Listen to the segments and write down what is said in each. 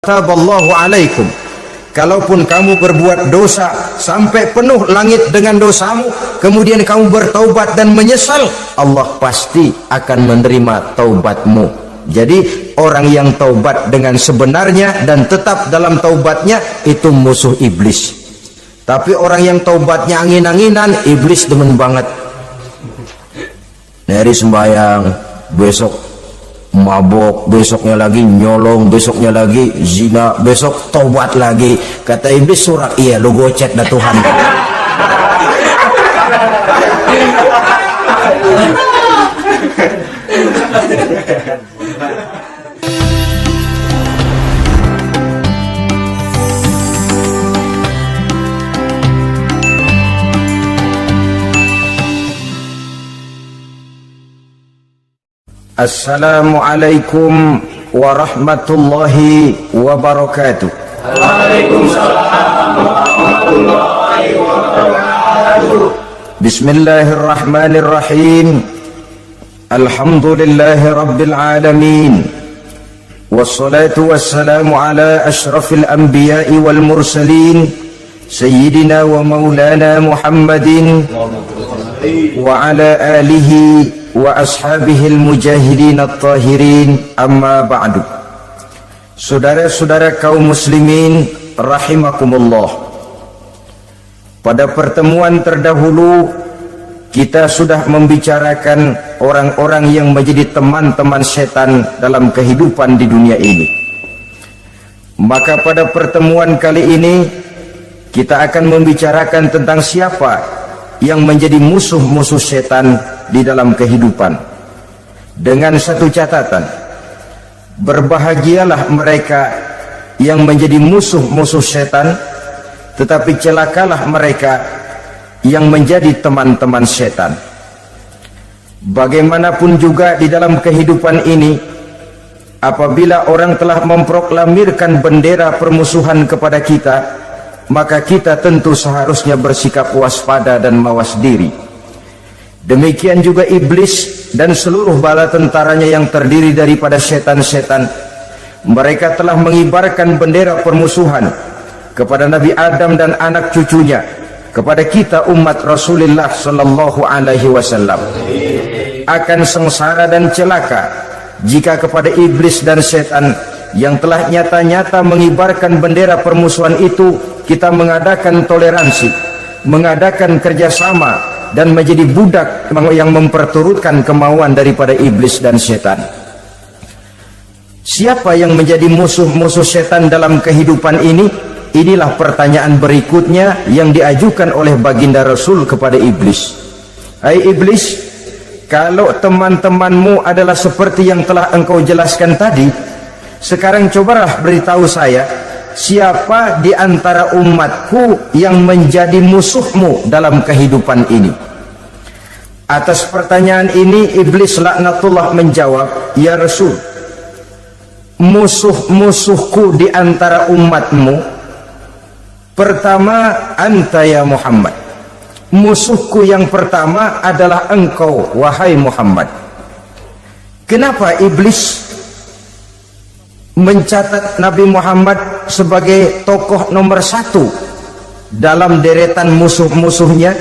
Taballahu alaikum. Kalaupun kamu berbuat dosa sampai penuh langit dengan dosamu, kemudian kamu bertaubat dan menyesal, Allah pasti akan menerima taubatmu. Jadi orang yang taubat dengan sebenarnya dan tetap dalam taubatnya itu musuh iblis. Tapi orang yang taubatnya angin-anginan, iblis demen banget. Dari sembahyang, besok mabok, besoknya lagi nyolong, besoknya lagi zina, besok taubat lagi. Kata iblis, surat iya lu gocet dah Tuhan. Assalamualaikum warahmatullahi wabarakatuh. Waalaikumsalam warahmatullahi wabarakatuh. Bismillahirrahmanirrahim. Alhamdulillahi rabbil alamin. Wassalatu wassalamu ala ashrafil anbiya'i wal mursalin, sayyidina wa maulana Muhammadin wa ala alihi wa ashabihil mujahidin at-tahirin, amma ba'du. Saudara-saudara kaum muslimin rahimakumullah, pada pertemuan terdahulu kita sudah membicarakan orang-orang yang menjadi teman-teman setan dalam kehidupan di dunia ini. Maka pada pertemuan kali ini kita akan membicarakan tentang siapa yang menjadi musuh-musuh setan di dalam kehidupan, dengan satu catatan: berbahagialah mereka yang menjadi musuh-musuh setan, tetapi celakalah mereka yang menjadi teman-teman setan. Bagaimanapun juga di dalam kehidupan ini, apabila orang telah memproklamirkan bendera permusuhan kepada kita, maka kita tentu seharusnya bersikap waspada dan mawas diri. Demikian juga iblis dan seluruh bala tentaranya yang terdiri daripada setan-setan. Mereka telah mengibarkan bendera permusuhan kepada Nabi Adam dan anak cucunya, kepada kita umat Rasulullah sallallahu alaihi wasallam. Akan sengsara dan celaka jika kepada iblis dan setan yang telah nyata-nyata mengibarkan bendera permusuhan itu kita mengadakan toleransi, mengadakan kerjasama, dan menjadi budak yang memperturutkan kemauan daripada iblis dan setan. Siapa yang menjadi musuh-musuh setan dalam kehidupan ini? Inilah pertanyaan berikutnya yang diajukan oleh baginda Rasul kepada iblis. Hai iblis, kalau teman-temanmu adalah seperti yang telah engkau jelaskan tadi, sekarang cobalah beritahu saya, siapa di antara umatku yang menjadi musuhmu dalam kehidupan ini? Atas pertanyaan ini iblis laknatullah menjawab, ya Rasul, musuh-musuhku di antara umatmu, pertama anta ya Muhammad. Musuhku yang pertama adalah engkau wahai Muhammad. Kenapa iblis mencatat Nabi Muhammad sebagai tokoh nomor satu dalam deretan musuh-musuhnya?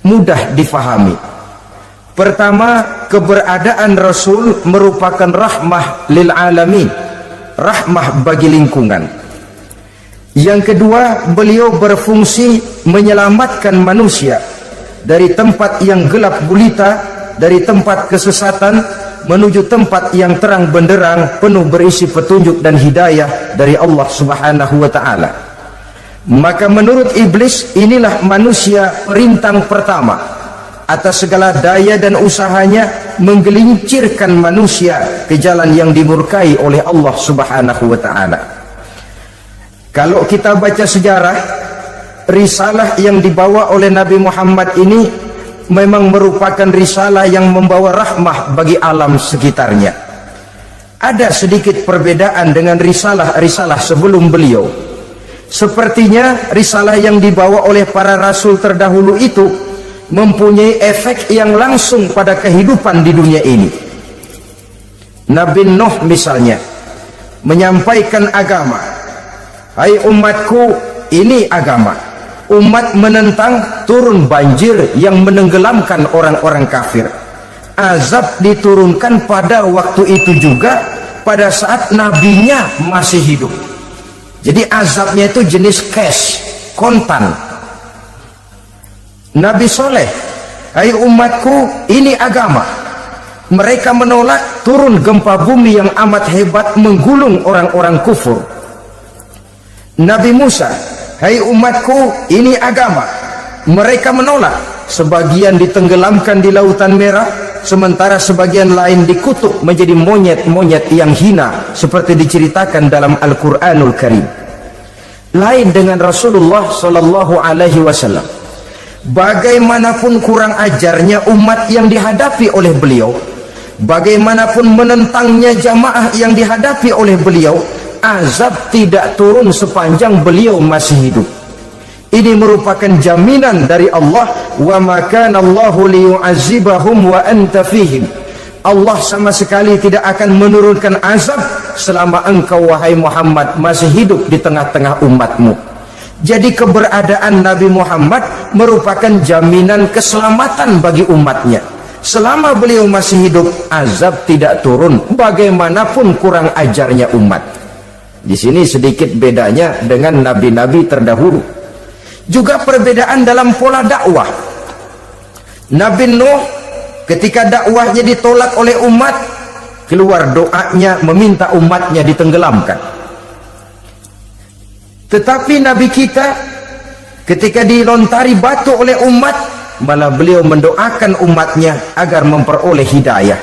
Mudah difahami. Pertama, keberadaan Rasul merupakan rahmah lil alamin, rahmah bagi lingkungan. Yang kedua, beliau berfungsi menyelamatkan manusia dari tempat yang gelap gulita, dari tempat kesesatan menuju tempat yang terang benderang penuh berisi petunjuk dan hidayah dari Allah Subhanahu wa ta'ala. Maka menurut iblis, inilah manusia perintang pertama atas segala daya dan usahanya menggelincirkan manusia ke jalan yang dimurkai oleh Allah Subhanahu wa ta'ala. Kalau kita baca sejarah, risalah yang dibawa oleh Nabi Muhammad ini memang merupakan risalah yang membawa rahmah bagi alam sekitarnya. Ada sedikit perbedaan dengan risalah-risalah sebelum beliau. Sepertinya risalah yang dibawa oleh para rasul terdahulu itu mempunyai efek yang langsung pada kehidupan di dunia ini. Nabi Nuh misalnya menyampaikan agama. Hai umatku, ini agama. Umat menentang, turun banjir yang menenggelamkan orang-orang kafir. Azab diturunkan pada waktu itu juga, pada saat nabinya masih hidup. Jadi azabnya itu jenis cash, kontan. Nabi Soleh, hai umatku, ini agama. Mereka menolak, turun gempa bumi yang amat hebat menggulung orang-orang kufur. Nabi Musa, hai umatku, ini agama. Mereka menolak, sebagian ditenggelamkan di Lautan Merah, sementara sebagian lain dikutuk menjadi monyet-monyet yang hina, seperti diceritakan dalam Al-Quranul Karim. Lain dengan Rasulullah Sallallahu Alaihi Wasallam. Bagaimanapun kurang ajarnya umat yang dihadapi oleh beliau, bagaimanapun menentangnya jamaah yang dihadapi oleh beliau, azab tidak turun sepanjang beliau masih hidup. Ini merupakan jaminan dari Allah, wa ma kana Allahu liyu'azzibahum wa anta fihim. Allah sama sekali tidak akan menurunkan azab selama engkau wahai Muhammad masih hidup di tengah-tengah umatmu. Jadi keberadaan Nabi Muhammad merupakan jaminan keselamatan bagi umatnya. Selama beliau masih hidup, azab tidak turun bagaimanapun kurang ajarnya umat. Di sini sedikit bedanya dengan nabi-nabi terdahulu. Juga perbedaan dalam pola dakwah. Nabi Nuh ketika dakwahnya ditolak oleh umat, keluar doanya meminta umatnya ditenggelamkan. Tetapi Nabi kita ketika dilontari batu oleh umat, malah beliau mendoakan umatnya agar memperoleh hidayah.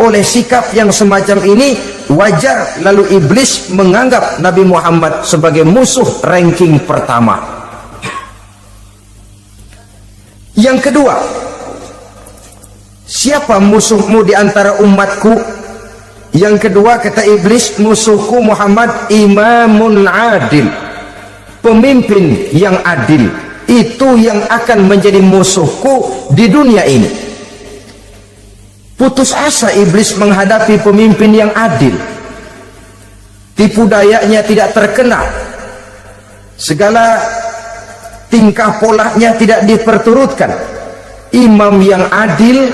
Oleh sikap yang semacam ini wajar lalu iblis menganggap Nabi Muhammad sebagai musuh ranking pertama. Yang kedua, siapa musuhmu di antara umatku? Yang kedua kata iblis, musuhku Muhammad imamun adil, pemimpin yang adil. Itu yang akan menjadi musuhku di dunia ini. Putus asa iblis menghadapi pemimpin yang adil. Tipu dayanya tidak terkena, segala tingkah polanya tidak diperturutkan. Imam yang adil,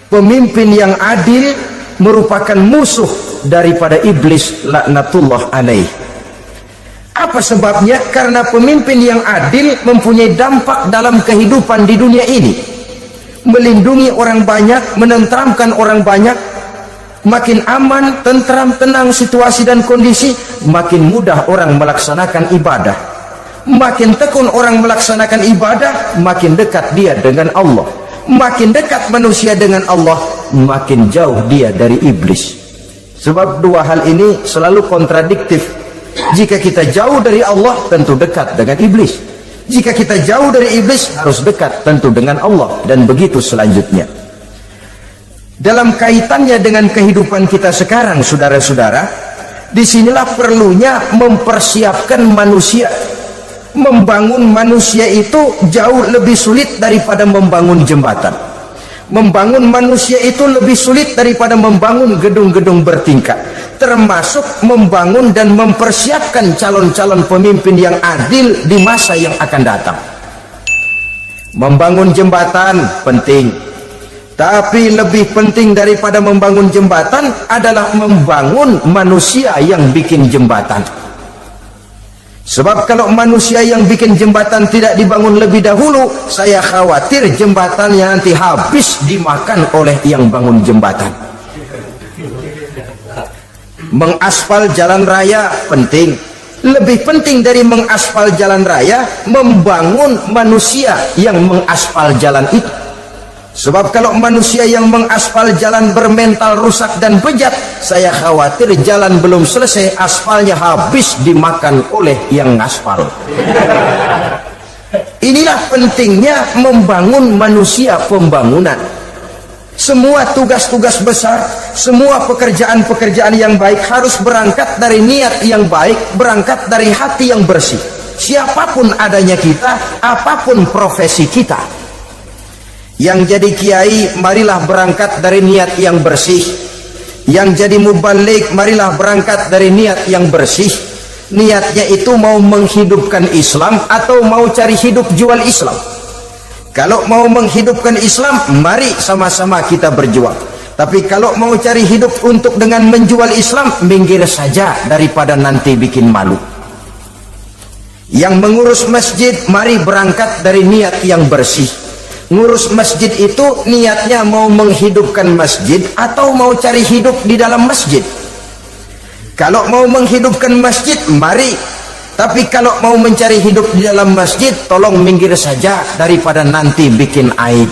pemimpin yang adil merupakan musuh daripada iblis laknatullah alaih. Apa sebabnya? Karena pemimpin yang adil mempunyai dampak dalam kehidupan di dunia ini, melindungi orang banyak, menenteramkan orang banyak. Makin aman, tentram, tenang situasi dan kondisi, makin mudah orang melaksanakan ibadah. Makin tekun orang melaksanakan ibadah, makin dekat dia dengan Allah. Makin dekat manusia dengan Allah, makin jauh dia dari iblis. Sebab dua hal ini selalu kontradiktif. Jika kita jauh dari Allah, tentu dekat dengan iblis. Jika kita jauh dari iblis, harus dekat tentu dengan Allah, dan begitu selanjutnya. Dalam kaitannya dengan kehidupan kita sekarang, saudara-saudara, disinilah perlunya mempersiapkan manusia. Membangun manusia itu jauh lebih sulit daripada membangun jembatan. Membangun manusia itu lebih sulit daripada membangun gedung-gedung bertingkat. Termasuk membangun dan mempersiapkan calon-calon pemimpin yang adil di masa yang akan datang. Membangun jembatan penting, tapi lebih penting daripada membangun jembatan adalah membangun manusia yang bikin jembatan. Sebab kalau manusia yang bikin jembatan tidak dibangun lebih dahulu, saya khawatir jembatannya nanti habis dimakan oleh yang bangun jembatan. Mengaspal jalan raya penting. Lebih penting dari mengaspal jalan raya, membangun manusia yang mengaspal jalan itu. Sebab kalau manusia yang mengaspal jalan bermental rusak dan bejat, saya khawatir jalan belum selesai, aspalnya habis dimakan oleh yang ngaspal. Inilah pentingnya membangun manusia pembangunan. Semua tugas-tugas besar, semua pekerjaan-pekerjaan yang baik harus berangkat dari niat yang baik, berangkat dari hati yang bersih. Siapapun adanya kita, apapun profesi kita. Yang jadi kiai, marilah berangkat dari niat yang bersih. Yang jadi mubalik, marilah berangkat dari niat yang bersih. Niatnya itu mau menghidupkan Islam atau mau cari hidup jual Islam. Kalau mau menghidupkan Islam, mari sama-sama kita berjuang. Tapi kalau mau cari hidup untuk dengan menjual Islam, minggir saja daripada nanti bikin malu. Yang mengurus masjid, mari berangkat dari niat yang bersih. Ngurus masjid itu niatnya mau menghidupkan masjid atau mau cari hidup di dalam masjid. Kalau mau menghidupkan masjid, mari. Tapi kalau mau mencari hidup di dalam masjid, tolong minggir saja daripada nanti bikin aib.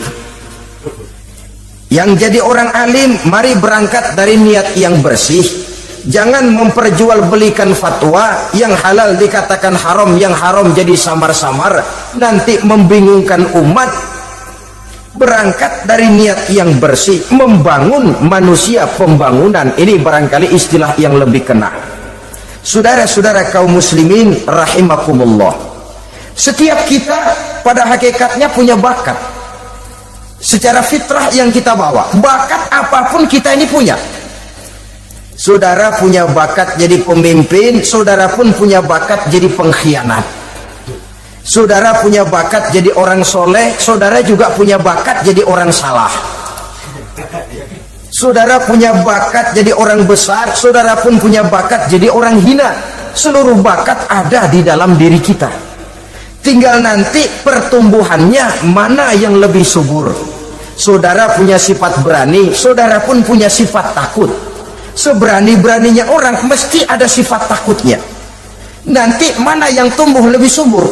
Yang jadi orang alim, mari berangkat dari niat yang bersih. Jangan memperjualbelikan fatwa, yang halal dikatakan haram, yang haram jadi samar-samar, nanti membingungkan umat. Berangkat dari niat yang bersih, membangun manusia, pembangunan. Ini barangkali istilah yang lebih kena. Saudara-saudara kaum muslimin rahimakumullah, setiap kita pada hakikatnya punya bakat secara fitrah yang kita bawa. Bakat apapun kita ini punya. Saudara punya bakat jadi pemimpin, saudara pun punya bakat jadi pengkhianat. Saudara punya bakat jadi orang soleh, saudara juga punya bakat jadi orang salah. Saudara punya bakat jadi orang besar, saudara pun punya bakat jadi orang hina. Seluruh bakat ada di dalam diri kita. Tinggal nanti pertumbuhannya mana yang lebih subur. Saudara punya sifat berani, saudara pun punya sifat takut. Seberani-beraninya orang mesti ada sifat takutnya. Nanti mana yang tumbuh lebih subur?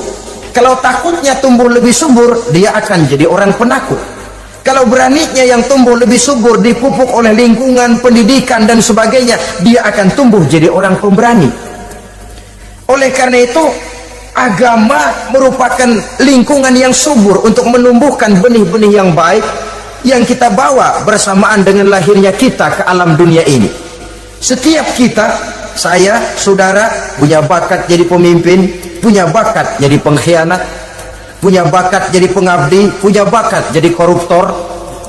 Kalau takutnya tumbuh lebih subur, dia akan jadi orang penakut. Kalau beraninya yang tumbuh lebih subur, dipupuk oleh lingkungan, pendidikan dan sebagainya, dia akan tumbuh jadi orang pemberani. Oleh karena itu, agama merupakan lingkungan yang subur untuk menumbuhkan benih-benih yang baik yang kita bawa bersamaan dengan lahirnya kita ke alam dunia ini. Setiap kita, saya, saudara, punya bakat jadi pemimpin, punya bakat jadi pengkhianat, punya bakat jadi pengabdi, punya bakat jadi koruptor,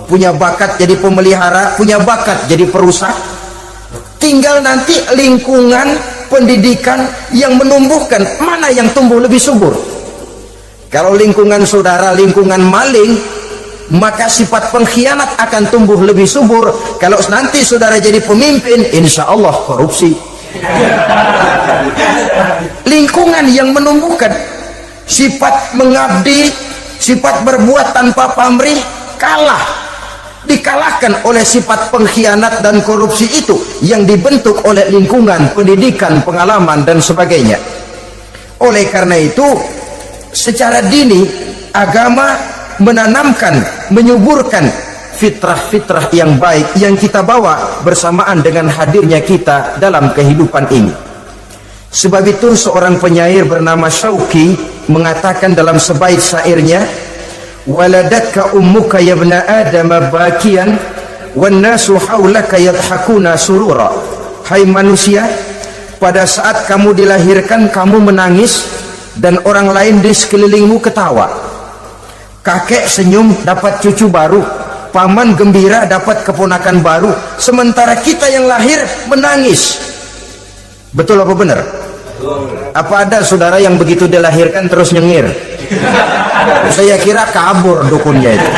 punya bakat jadi pemelihara, punya bakat jadi perusak. Tinggal nanti lingkungan pendidikan yang menumbuhkan mana yang tumbuh lebih subur. Kalau lingkungan saudara lingkungan maling, maka sifat pengkhianat akan tumbuh lebih subur. Kalau nanti saudara jadi pemimpin, insya Allah korupsi. Lingkungan yang menumbuhkan sifat mengabdi, sifat berbuat tanpa pamrih, dikalahkan oleh sifat pengkhianat dan korupsi itu yang dibentuk oleh lingkungan, pendidikan, pengalaman dan sebagainya. Oleh karena itu, secara dini agama menanamkan, menyuburkan fitrah-fitrah yang baik yang kita bawa bersamaan dengan hadirnya kita dalam kehidupan ini. Sebab itu seorang penyair bernama Syauqi mengatakan dalam sebaik syairnya, waladatka ummuka ya ibna adam bakian wan nasu haulaka yadhakuna surura. Hai manusia, pada saat kamu dilahirkan kamu menangis dan orang lain di sekelilingmu ketawa. Kakek senyum dapat cucu baru, paman gembira dapat keponakan baru, sementara kita yang lahir menangis. Betul apa benar? Apa ada saudara yang begitu dilahirkan terus nyengir? Saya kira kabur dukunnya itu.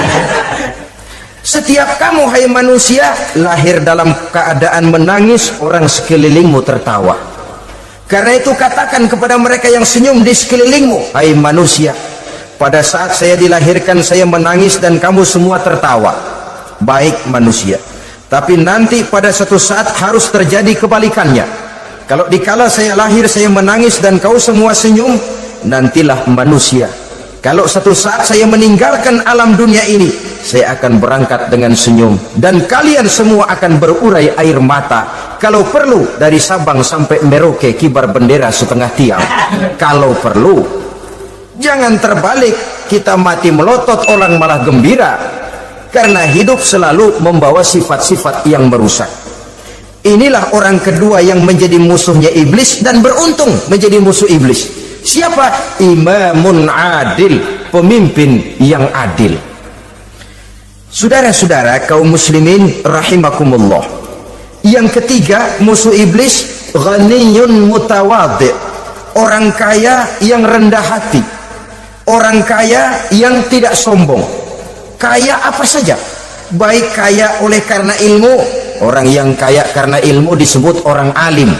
Setiap kamu hai manusia lahir dalam keadaan menangis, orang sekelilingmu tertawa. Karena itu katakan kepada mereka yang senyum di sekelilingmu, hai manusia, pada saat saya dilahirkan saya menangis dan kamu semua tertawa. Baik manusia, tapi nanti pada suatu saat harus terjadi kebalikannya. Kalau dikala saya lahir saya menangis dan kau semua senyum, nantilah manusia, kalau satu saat saya meninggalkan alam dunia ini, saya akan berangkat dengan senyum dan kalian semua akan berurai air mata. Kalau perlu dari Sabang sampai Merauke kibar bendera setengah tiang. Kalau perlu, jangan terbalik, kita mati melotot orang malah gembira. Karena hidup selalu membawa sifat-sifat yang merusak. Inilah orang kedua yang menjadi musuhnya iblis dan beruntung menjadi musuh iblis. Siapa? Imamun adil, pemimpin yang adil. Saudara-saudara kaum muslimin rahimakumullah, Yang ketiga, musuh iblis ghaniyun mutawadhi, orang kaya yang rendah hati, orang kaya yang tidak sombong. Kaya apa saja, baik kaya oleh karena ilmu, orang yang kaya karena ilmu disebut orang alim.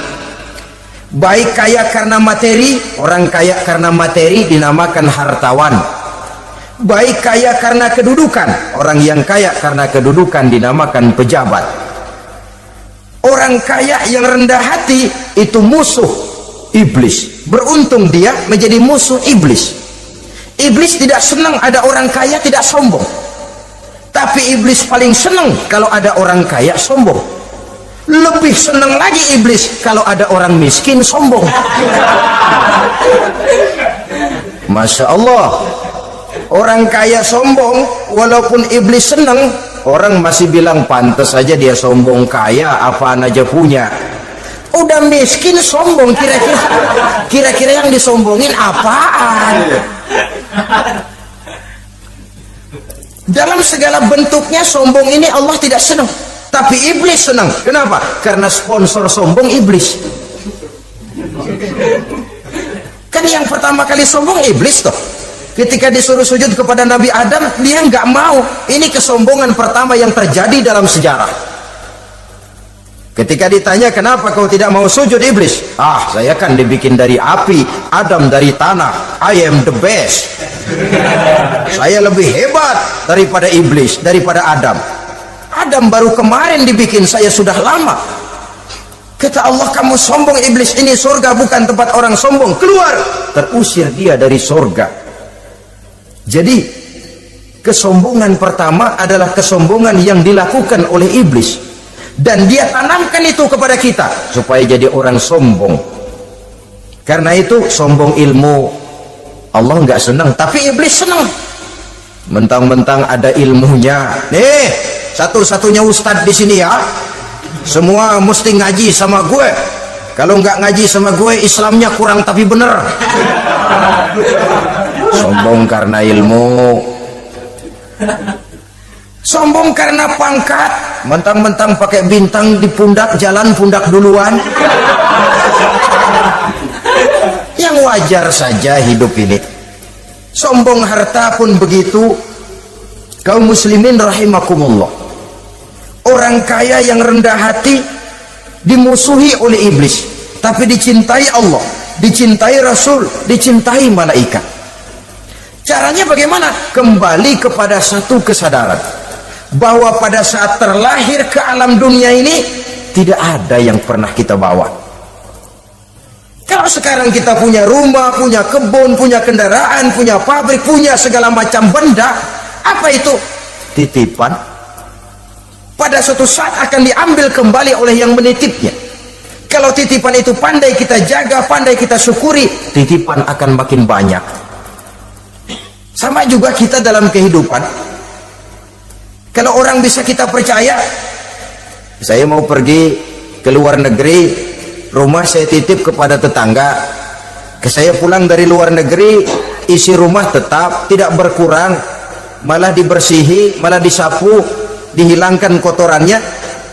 Baik kaya karena materi, orang kaya karena materi dinamakan hartawan. Baik kaya karena kedudukan, orang yang kaya karena kedudukan dinamakan pejabat. Orang kaya yang rendah hati itu musuh iblis. Beruntung dia menjadi musuh iblis. Iblis tidak senang ada orang kaya tidak sombong, tapi iblis paling senang kalau ada orang kaya sombong. Lebih senang lagi iblis kalau ada orang miskin sombong. Masya Allah, orang kaya sombong, walaupun iblis senang, orang masih bilang pantas saja dia sombong, kaya apaan aja punya. Udah miskin sombong, kira-kira yang disombongin apaan? Dalam segala bentuknya sombong ini Allah tidak senang, tapi iblis senang. Kenapa? Karena sponsor sombong iblis. Kan yang pertama kali sombong iblis toh. Ketika disuruh sujud kepada Nabi Adam, dia nggak mau. Ini kesombongan pertama yang terjadi dalam sejarah. Ketika ditanya kenapa kau tidak mau sujud, iblis, saya kan dibikin dari api, Adam dari tanah, I am the best. Saya lebih hebat daripada iblis, daripada Adam. Adam baru kemarin dibikin, saya sudah lama. Kata Allah, kamu sombong iblis, ini surga bukan tempat orang sombong, keluar. Terusir dia dari surga. Jadi kesombongan pertama adalah kesombongan yang dilakukan oleh iblis, dan dia tanamkan itu kepada kita supaya jadi orang sombong. Karena itu sombong ilmu Allah nggak senang, tapi iblis senang. Mentang-mentang ada ilmunya, nih satu-satunya ustadz di sini ya, semua mesti ngaji sama gue. Kalau nggak ngaji sama gue, Islamnya kurang tapi bener. Sombong karena ilmu, sombong karena pangkat, mentang-mentang pakai bintang di pundak, jalan pundak duluan. Yang wajar saja hidup ini. Sombong harta pun begitu. Kaum muslimin rahimakumullah, orang kaya yang rendah hati dimusuhi oleh iblis, tapi dicintai Allah, dicintai Rasul, dicintai malaikat. Caranya bagaimana? Kembali kepada satu kesadaran bahwa pada saat terlahir ke alam dunia ini tidak ada yang pernah kita bawa. Kalau sekarang kita punya rumah, punya kebun, punya kendaraan, punya pabrik, punya segala macam benda, apa itu? Titipan. Pada suatu saat akan diambil kembali oleh yang menitipnya. Kalau titipan itu pandai kita jaga, pandai kita syukuri, titipan akan makin banyak. Sama juga kita dalam kehidupan. Kalau orang bisa kita percaya, saya mau pergi ke luar negeri, rumah saya titip kepada tetangga, saya pulang dari luar negeri, isi rumah tetap tidak berkurang, malah dibersihi, malah disapu, dihilangkan kotorannya.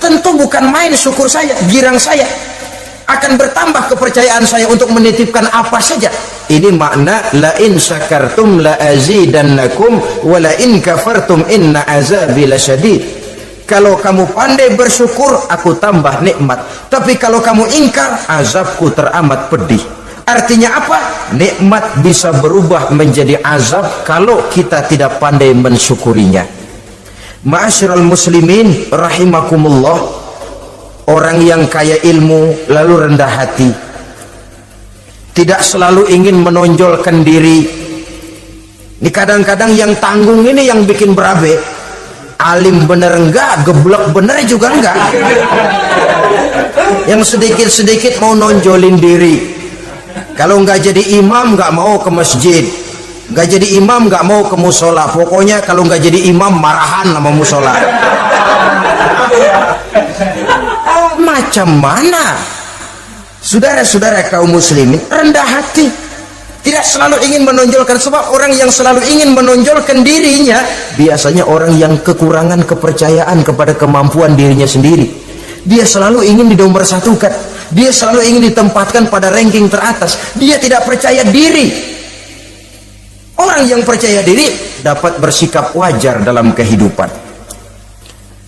Tentu bukan main syukur saya, girang saya. Akan bertambah kepercayaan saya untuk menitipkan apa saja. Ini makna la in syakartum la azidannakum wa la in kafartum inna azabi lasyadid. Kalau kamu pandai bersyukur, aku tambah nikmat, tapi kalau kamu ingkar, azabku teramat pedih. Artinya apa? Nikmat bisa berubah menjadi azab kalau kita tidak pandai mensyukurinya. Ma'asyiral muslimin rahimakumullah, orang yang kaya ilmu lalu rendah hati, tidak selalu ingin menonjolkan diri. Ini kadang-kadang yang tanggung ini yang bikin berabe. Alim bener enggak, geblek bener juga enggak. Yang sedikit-sedikit mau nonjolin diri. Kalau enggak jadi imam enggak mau ke masjid, enggak jadi imam enggak mau ke musola. Pokoknya kalau enggak jadi imam marahan sama musola. Macam mana? Saudara-saudara kaum muslimin, rendah hati, tidak selalu ingin menonjolkan. Sebab orang yang selalu ingin menonjolkan dirinya biasanya orang yang kekurangan kepercayaan kepada kemampuan dirinya sendiri. Dia selalu ingin dinomorsatukan, dia selalu ingin ditempatkan pada ranking teratas. Dia tidak percaya diri. Orang yang percaya diri dapat bersikap wajar dalam kehidupan.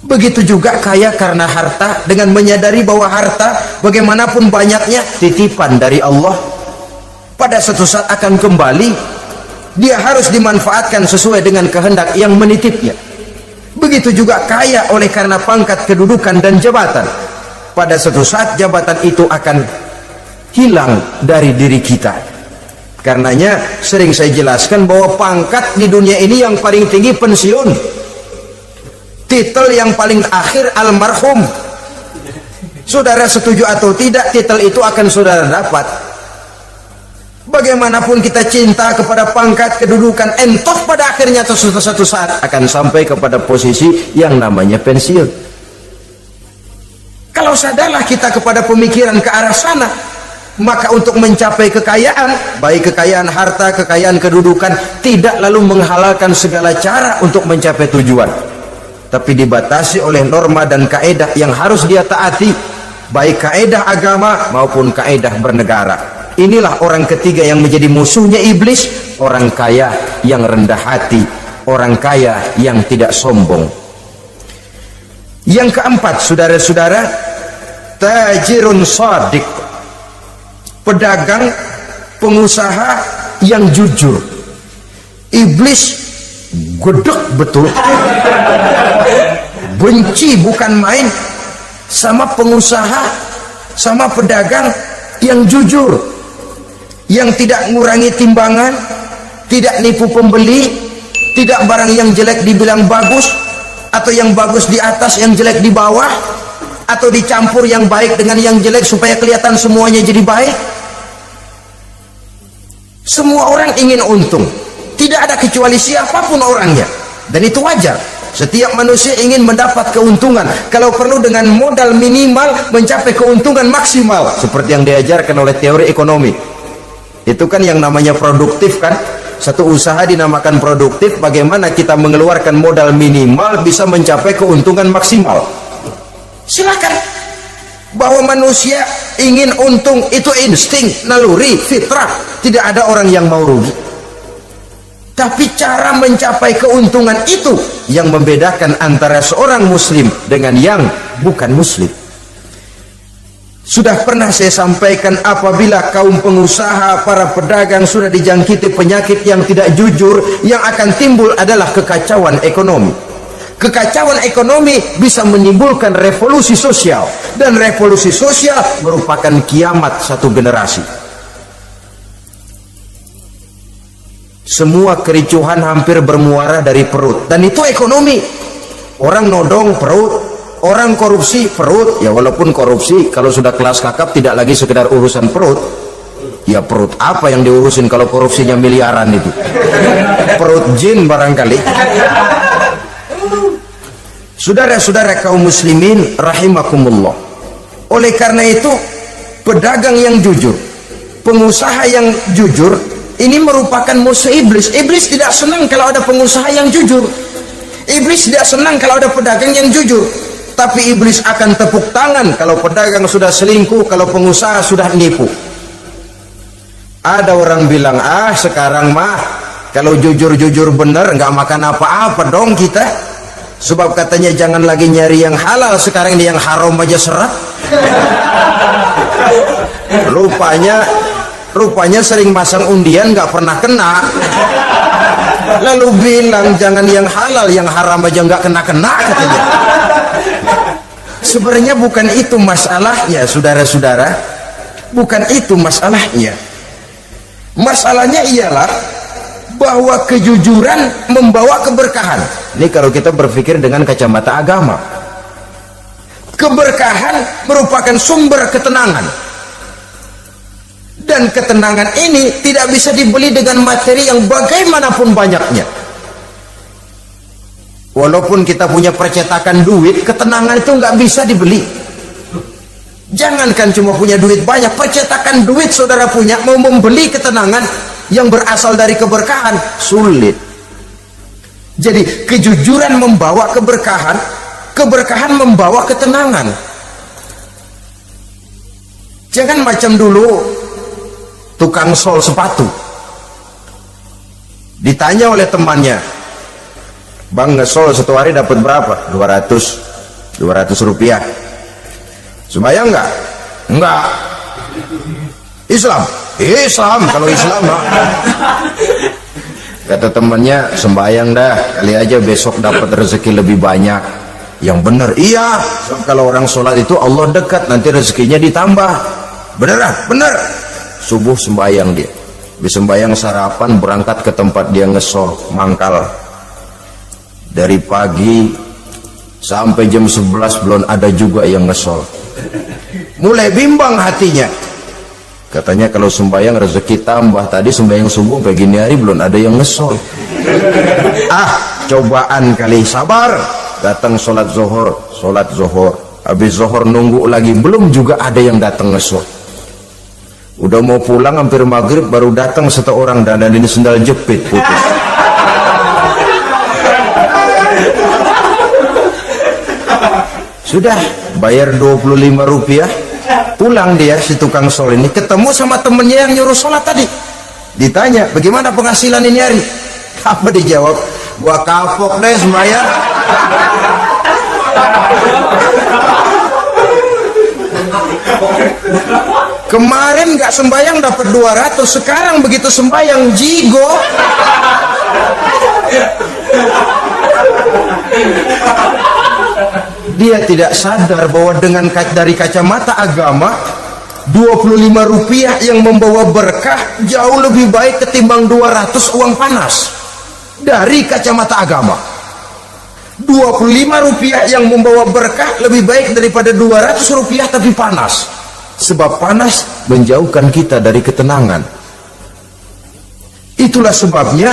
Begitu juga kaya karena harta, dengan menyadari bahwa harta bagaimanapun banyaknya titipan dari Allah, pada suatu saat akan kembali. Dia harus dimanfaatkan sesuai dengan kehendak yang menitipnya. Begitu juga kaya oleh karena pangkat, kedudukan, dan jabatan. Pada suatu saat jabatan itu akan hilang dari diri kita. Karenanya sering saya jelaskan bahwa pangkat di dunia ini yang paling tinggi pensiun. Titel yang paling akhir almarhum. Saudara setuju atau tidak, titel itu akan saudara dapat. Bagaimanapun kita cinta kepada pangkat, kedudukan, entoh pada akhirnya atau suatu saat akan sampai kepada posisi yang namanya pensiun. Kalau sadarlah kita kepada pemikiran ke arah sana, maka untuk mencapai kekayaan, baik kekayaan harta, kekayaan kedudukan, tidak lalu menghalalkan segala cara untuk mencapai tujuan, tapi dibatasi oleh norma dan kaedah yang harus dia taati, baik kaedah agama maupun kaedah bernegara. Inilah orang ketiga yang menjadi musuhnya iblis, orang kaya yang rendah hati, orang kaya yang tidak sombong. Yang keempat, saudara-saudara, tajirun shadiq, pedagang, pengusaha yang jujur. Iblis gedek betul, benci bukan main sama pengusaha, sama pedagang yang jujur, yang tidak mengurangi timbangan, tidak nipu pembeli, tidak barang yang jelek dibilang bagus, atau yang bagus di atas yang jelek di bawah, atau dicampur yang baik dengan yang jelek supaya kelihatan semuanya jadi baik. Semua orang ingin untung, tidak ada kecuali siapapun orangnya, dan itu wajar. Setiap manusia ingin mendapat keuntungan, kalau perlu dengan modal minimal mencapai keuntungan maksimal, seperti yang diajarkan oleh teori ekonomi. Itu kan yang namanya produktif kan. Satu usaha dinamakan produktif, bagaimana kita mengeluarkan modal minimal bisa mencapai keuntungan maksimal. Silakan. Bahwa manusia ingin untung itu insting, naluri, fitrah, tidak ada orang yang mau rugi. Tapi cara mencapai keuntungan itu yang membedakan antara seorang muslim dengan yang bukan muslim. Sudah pernah saya sampaikan, apabila kaum pengusaha, para pedagang sudah dijangkiti penyakit yang tidak jujur, yang akan timbul adalah kekacauan ekonomi. Kekacauan ekonomi bisa menimbulkan revolusi sosial, dan revolusi sosial merupakan kiamat satu generasi. Semua kericuhan hampir bermuara dari perut, dan itu ekonomi. Orang nodong perut, orang korupsi perut. Ya walaupun korupsi kalau sudah kelas kakap tidak lagi sekedar urusan perut. Ya perut apa yang diurusin kalau korupsinya miliaran itu? Perut jin barangkali. Saudara-saudara kaum muslimin rahimakumullah. Oleh karena itu, pedagang yang jujur, pengusaha yang jujur, ini merupakan musuh iblis. Iblis tidak senang kalau ada pengusaha yang jujur. Iblis tidak senang kalau ada pedagang yang jujur. Tapi iblis akan tepuk tangan kalau pedagang sudah selingkuh, kalau pengusaha sudah nipu. Ada orang bilang, sekarang mah kalau jujur-jujur bener nggak makan apa-apa dong kita. Sebab katanya jangan lagi nyari yang halal, sekarang ini yang haram aja seret. Rupanya sering masang undian nggak pernah kena. Lalu bilang jangan yang halal, yang haram aja nggak kena-kena katanya. Sebenarnya bukan itu masalahnya, saudara-saudara. Bukan itu masalahnya. Masalahnya ialah bahwa kejujuran membawa keberkahan. Ini kalau kita berpikir dengan kacamata agama. Keberkahan merupakan sumber ketenangan. Dan ketenangan ini tidak bisa dibeli dengan materi yang bagaimanapun banyaknya. Walaupun kita punya percetakan duit, ketenangan itu nggak bisa dibeli. Jangankan cuma punya duit banyak, percetakan duit saudara punya, mau membeli ketenangan yang berasal dari keberkahan, sulit. Jadi kejujuran membawa keberkahan, keberkahan membawa ketenangan. Jangan macam dulu tukang sol sepatu, ditanya oleh temannya, bang ngesol satu hari dapat berapa? 200 rupiah. Sembayang enggak? Enggak. Islam kalau Islam no. Kata temannya, sembayang dah, kali aja besok dapat rezeki lebih banyak. Yang benar, iya, kalau orang sholat itu Allah dekat, nanti rezekinya ditambah. Beneran? Bener. Subuh sembayang dia, sembayang sarapan, berangkat ke tempat dia ngesol mangkal. Dari pagi sampai jam 11 belum ada juga yang ngesol. Mulai bimbang hatinya. Katanya kalau sembahyang rezeki tambah, tadi sembahyang subuh kayak gini hari belum ada yang ngesol. Cobaan kali, sabar. Datang sholat zuhur, habis zuhur nunggu lagi, belum juga ada yang datang ngesol. Udah mau pulang hampir maghrib, baru datang satu orang, dan ini sendal jepit putus. Sudah bayar 25 rupiah, pulang dia si tukang sol ini, ketemu sama temennya yang nyuruh sholat tadi. Ditanya, bagaimana penghasilan ini hari? Apa dijawab? Gua kapok deh sembahyang. Kemarin nggak sembahyang dapat 200, sekarang begitu sembahyang jigo. Dia tidak sadar bahwa dengan dari kacamata agama 25 rupiah yang membawa berkah jauh lebih baik ketimbang 200 uang panas. Dari kacamata agama 25 rupiah yang membawa berkah lebih baik daripada 200 rupiah tapi panas. Sebab panas menjauhkan kita dari ketenangan. Itulah sebabnya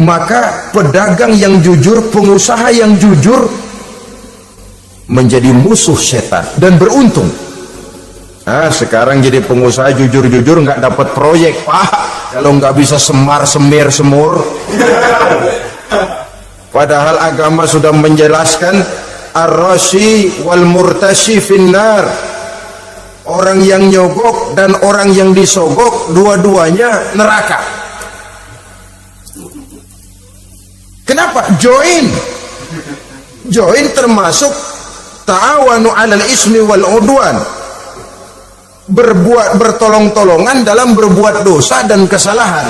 maka pedagang yang jujur, pengusaha yang jujur menjadi musuh setan dan beruntung. Sekarang jadi pengusaha jujur-jujur nggak dapat proyek, Pak, kalau nggak bisa semur. Padahal agama sudah menjelaskan ar-rashi wal murtashi finnar. Orang yang nyogok dan orang yang disogok dua-duanya neraka. Kenapa? Join termasuk ta'awanu 'alal ismi wal 'udwan. Bertolong-tolongan dalam berbuat dosa dan kesalahan.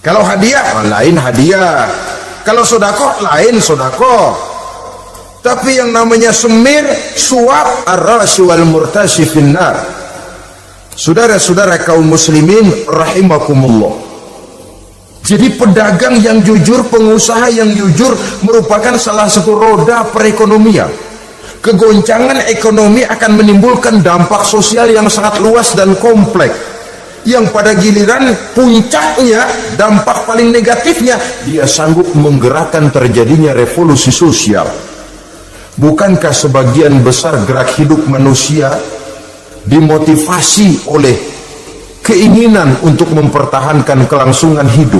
Kalau hadiah lain hadiah, kalau sedekah lain sedekah. Tapi yang namanya semir, suap, ar-rashi wal murtashi finnar. Saudara-saudara kaum muslimin rahimakumullah. Jadi pedagang yang jujur, pengusaha yang jujur merupakan salah satu roda perekonomian. Kegoncangan ekonomi akan menimbulkan dampak sosial yang sangat luas dan kompleks, yang pada giliran puncaknya, dampak paling negatifnya, dia sanggup menggerakkan terjadinya revolusi sosial. Bukankah sebagian besar gerak hidup manusia dimotivasi oleh keinginan untuk mempertahankan kelangsungan hidup?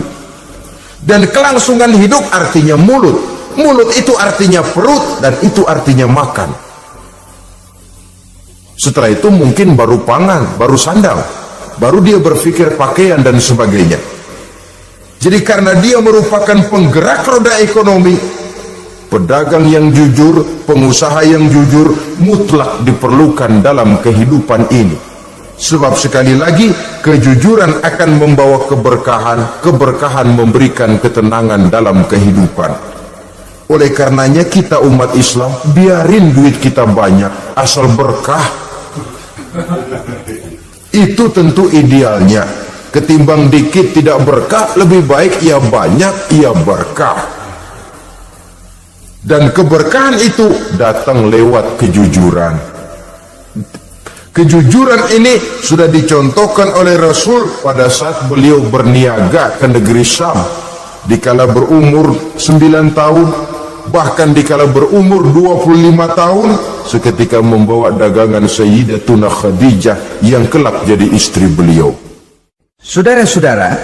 Dan kelangsungan hidup artinya mulut, mulut itu artinya perut, dan itu artinya makan. Setelah itu mungkin baru pangan, baru sandang, baru dia berpikir pakaian dan sebagainya. Jadi karena dia merupakan penggerak roda ekonomi, pedagang yang jujur, pengusaha yang jujur mutlak diperlukan dalam kehidupan ini. Sebab sekali lagi, kejujuran akan membawa keberkahan, keberkahan memberikan ketenangan dalam kehidupan. Oleh karenanya kita umat Islam, biarin duit kita banyak asal berkah. Itu tentu idealnya. Ketimbang dikit tidak berkah, lebih baik ia banyak, ia berkah. Dan keberkahan itu datang lewat kejujuran. Kejujuran ini sudah dicontohkan oleh Rasul pada saat beliau berniaga ke negeri Syam, dikala berumur 9 tahun, bahkan dikala berumur 25 tahun, seketika membawa dagangan Sayyidatuna Khadijah yang kelak jadi istri beliau. Saudara-saudara,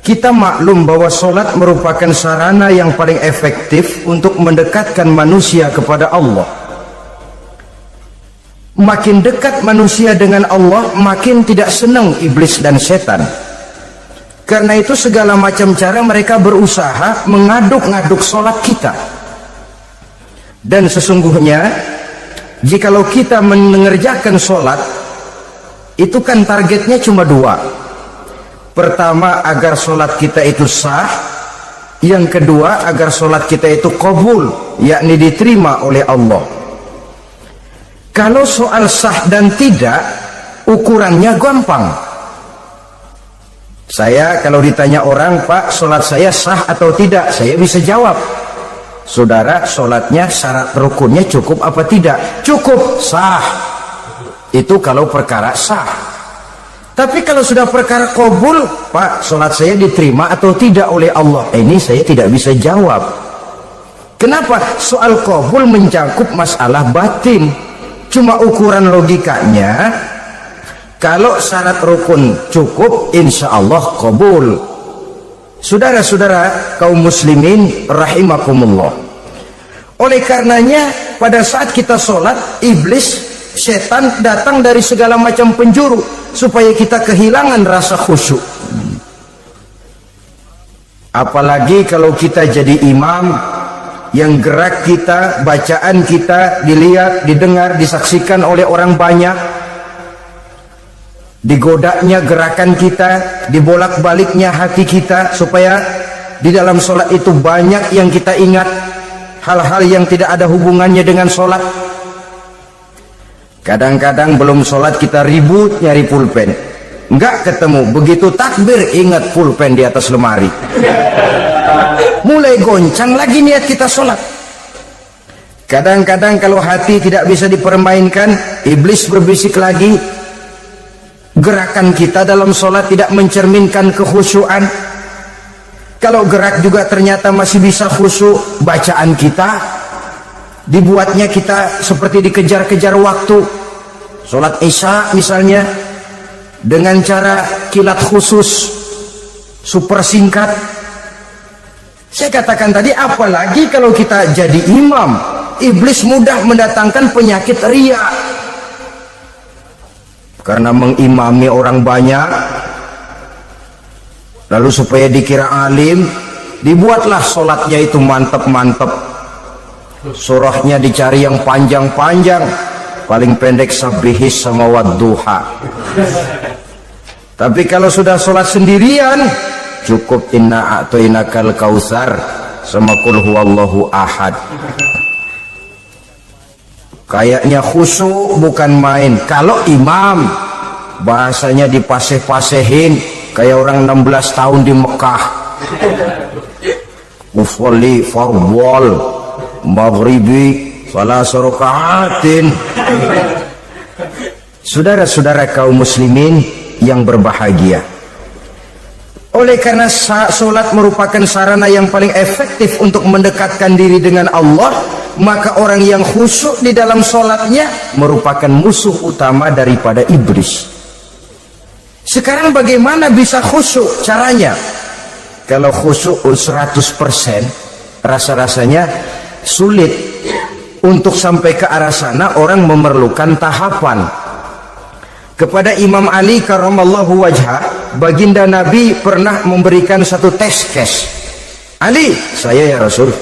kita maklum bahwa sholat merupakan sarana yang paling efektif untuk mendekatkan manusia kepada Allah. Makin dekat manusia dengan Allah, makin tidak senang iblis dan setan. Karena itu segala macam cara mereka berusaha mengaduk-ngaduk sholat kita. Dan sesungguhnya jikalau kita mengerjakan sholat, itu kan targetnya cuma dua. Pertama, agar sholat kita itu sah. Yang kedua, agar sholat kita itu qabul, yakni diterima oleh Allah. Kalau soal sah dan tidak, ukurannya gampang. Saya kalau ditanya orang, Pak, sholat saya sah atau tidak, saya bisa jawab, saudara, sholatnya syarat rukunnya cukup apa tidak? Cukup, sah. Itu kalau perkara sah. Tapi kalau sudah perkara qabul, Pak, sholat saya diterima atau tidak oleh Allah, ini saya tidak bisa jawab. Kenapa? Soal qabul mencakup masalah batin. Cuma ukuran logikanya, kalau syarat rukun cukup, insya Allah qabul. Saudara-saudara kaum muslimin rahimakumullah. Oleh karenanya pada saat kita sholat, iblis, setan datang dari segala macam penjuru supaya kita kehilangan rasa khusyuk. Apalagi kalau kita jadi imam, yang gerak kita, bacaan kita dilihat, didengar, disaksikan oleh orang banyak, digodanya gerakan kita, dibolak-baliknya hati kita, supaya di dalam sholat itu banyak yang kita ingat, hal-hal yang tidak ada hubungannya dengan sholat. Kadang-kadang belum sholat kita ribut nyari pulpen, nggak ketemu, begitu takbir ingat pulpen di atas lemari. Mulai goncang lagi niat kita sholat. Kadang-kadang kalau hati tidak bisa dipermainkan, iblis berbisik lagi, gerakan kita dalam sholat tidak mencerminkan kekhusyuan. Kalau gerak juga ternyata masih bisa khusyuk, bacaan kita dibuatnya kita seperti dikejar-kejar waktu. Sholat isya misalnya dengan cara kilat khusus, super singkat. Saya katakan tadi, apalagi kalau kita jadi imam, iblis mudah mendatangkan penyakit riya. Karena mengimami orang banyak, lalu supaya dikira alim, dibuatlah sholatnya itu mantep-mantep. Surahnya dicari yang panjang-panjang, paling pendek sabbihis sama wadduha. Tapi kalau sudah sholat sendirian, cukup inna a'tainakal kautsar sama qul huwallahu ahad. Kayaknya khusyuk bukan main. Kalau imam bahasanya dipaseh-pasehin kayak orang 16 tahun di Mekah. Ufolli fardwal maghribi salasar rakaatin. Saudara-saudara kaum muslimin yang berbahagia, oleh karena sholat merupakan sarana yang paling efektif untuk mendekatkan diri dengan Allah, maka orang yang khusyuk di dalam sholatnya merupakan musuh utama daripada iblis. Sekarang bagaimana bisa khusyuk? Caranya, kalau khusyuk 100%, rasa-rasanya sulit. Untuk sampai ke arah sana orang memerlukan tahapan. Kepada Imam Ali karramallahu wajhah, baginda Nabi pernah memberikan satu tes case. Ali, saya ya Rasul,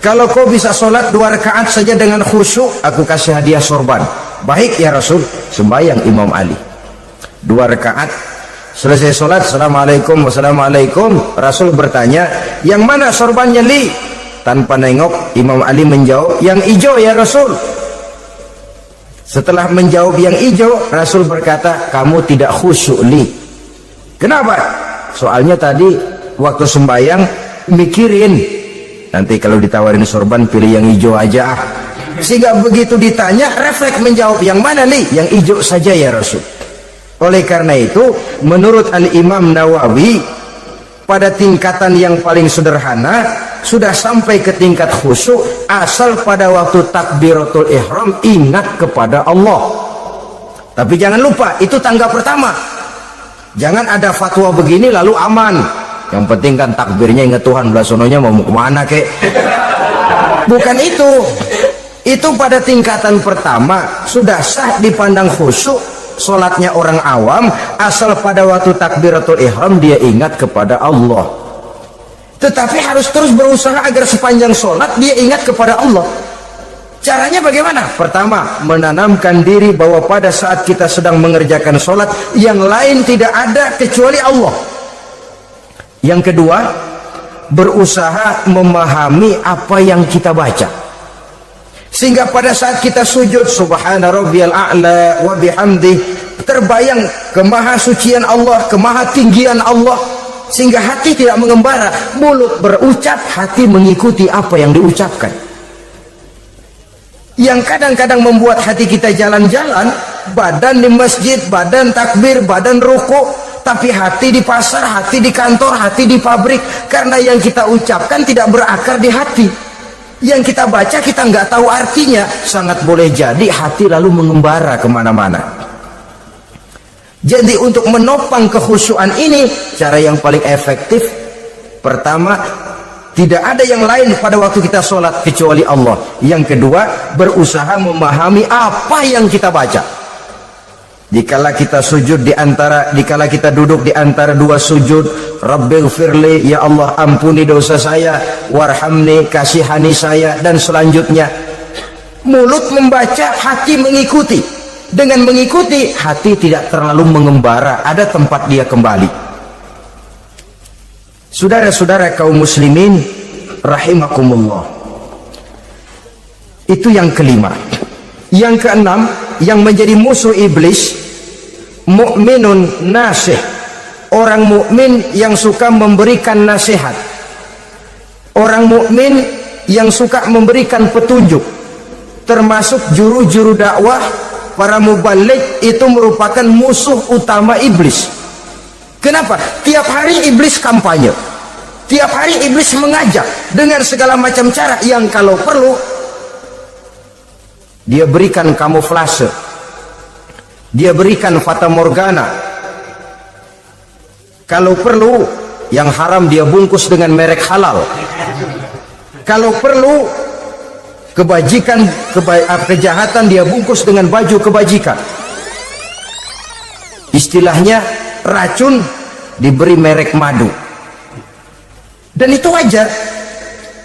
kalau kau bisa sholat 2 rakaat saja dengan khusyuk, aku kasih hadiah sorban. Baik ya Rasul. Sembahyang Imam Ali 2 rakaat, selesai sholat, assalamualaikum wassalamualaikum. Rasul bertanya, yang mana sorbannya Li? Tanpa nengok, Imam Ali menjawab, yang hijau ya Rasul. Setelah menjawab yang hijau, Rasul berkata, kamu tidak khusyuk Li. Kenapa? Soalnya tadi waktu sembahyang mikirin, nanti kalau ditawarin sorban pilih yang hijau aja. Sehingga begitu ditanya, refleks menjawab, yang mana Li? Yang hijau saja ya Rasul. Oleh karena itu, menurut Al-Imam Nawawi, pada tingkatan yang paling sederhana, sudah sampai ke tingkat khusyuk asal pada waktu takbiratul ihram ingat kepada Allah. Tapi jangan lupa, itu tangga pertama. Jangan ada fatwa begini lalu aman, yang penting kan takbirnya ingat Tuhan, belah sononya mau kemana kek. Bukan itu. Itu pada tingkatan pertama sudah sah dipandang khusyuk solatnya orang awam, asal pada waktu takbiratul ihram dia ingat kepada Allah. Tetapi harus terus berusaha agar sepanjang solat dia ingat kepada Allah. Caranya bagaimana? Pertama, menanamkan diri bahwa pada saat kita sedang mengerjakan solat, yang lain tidak ada kecuali Allah. Yang kedua, berusaha memahami apa yang kita baca, sehingga pada saat kita sujud subhana rabbiyal a'la wa bihamdi, terbayang kemahasucian Allah, kemahatinggian Allah, sehingga hati tidak mengembara, mulut berucap, hati mengikuti apa yang diucapkan. Yang kadang-kadang membuat hati kita jalan-jalan, badan di masjid, badan takbir, badan rukuk, tapi hati di pasar, hati di kantor, hati di pabrik, karena yang kita ucapkan tidak berakar di hati. Yang kita baca kita nggak tahu artinya, sangat boleh jadi hati lalu mengembara kemana-mana. Jadi untuk menopang kekhusyuan ini, cara yang paling efektif, pertama, tidak ada yang lain pada waktu kita sholat kecuali Allah. Yang kedua, berusaha memahami apa yang kita baca. Dikala kita sujud dikala kita duduk di antara dua sujud, Rabbighfirli, ya Allah ampuni dosa saya, warhamni, kasihani saya, dan selanjutnya. Mulut membaca, hati mengikuti. Dengan mengikuti, hati tidak terlalu mengembara, ada tempat dia kembali. Saudara-saudara kaum muslimin rahimakumullah. Itu yang kelima. Yang keenam, yang menjadi musuh iblis, mukminun nasih, orang mukmin yang suka memberikan nasihat, orang mukmin yang suka memberikan petunjuk, termasuk juru-juru dakwah, para mubaligh, itu merupakan musuh utama iblis. Kenapa? Tiap hari iblis kampanye, tiap hari iblis mengajak dengan segala macam cara yang kalau perlu dia berikan kamuflase, dia berikan fata morgana, kalau perlu yang haram dia bungkus dengan merek halal, kalau perlu kebajikan, kejahatan dia bungkus dengan baju kebajikan. Istilahnya racun diberi merek madu, dan itu wajar.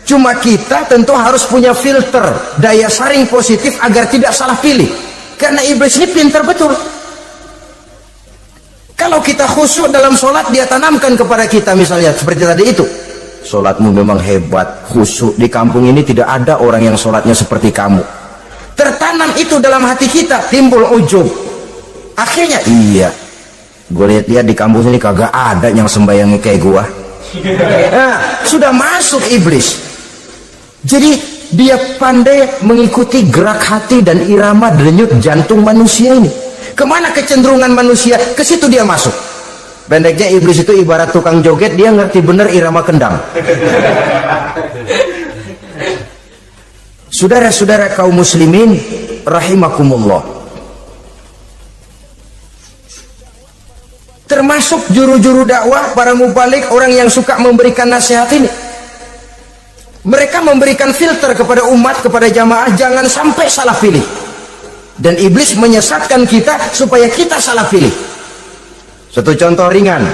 Cuma kita tentu harus punya filter, daya saring positif agar tidak salah pilih, karena iblis ini pintar betul. Kalau kita khusyuk dalam sholat, dia tanamkan kepada kita misalnya seperti tadi itu, sholatmu memang hebat, khusyuk, di kampung ini tidak ada orang yang sholatnya seperti kamu. Tertanam itu dalam hati kita, timbul ujub. Akhirnya iya, gue lihat di kampung ini kagak ada yang sembayangnya kayak gua. Nah, sudah masuk iblis. Jadi dia pandai mengikuti gerak hati dan irama denyut jantung manusia ini. Kemana kecenderungan manusia, ke situ dia masuk. Pendeknya iblis itu ibarat tukang joget, dia ngerti bener irama kendang. Saudara-saudara kaum muslimin rahimakumullah, termasuk juru-juru dakwah, para mubaligh, orang yang suka memberikan nasihat ini, mereka memberikan filter kepada umat, kepada jamaah, jangan sampai salah pilih. Dan iblis menyesatkan kita supaya kita salah pilih. Satu contoh ringan,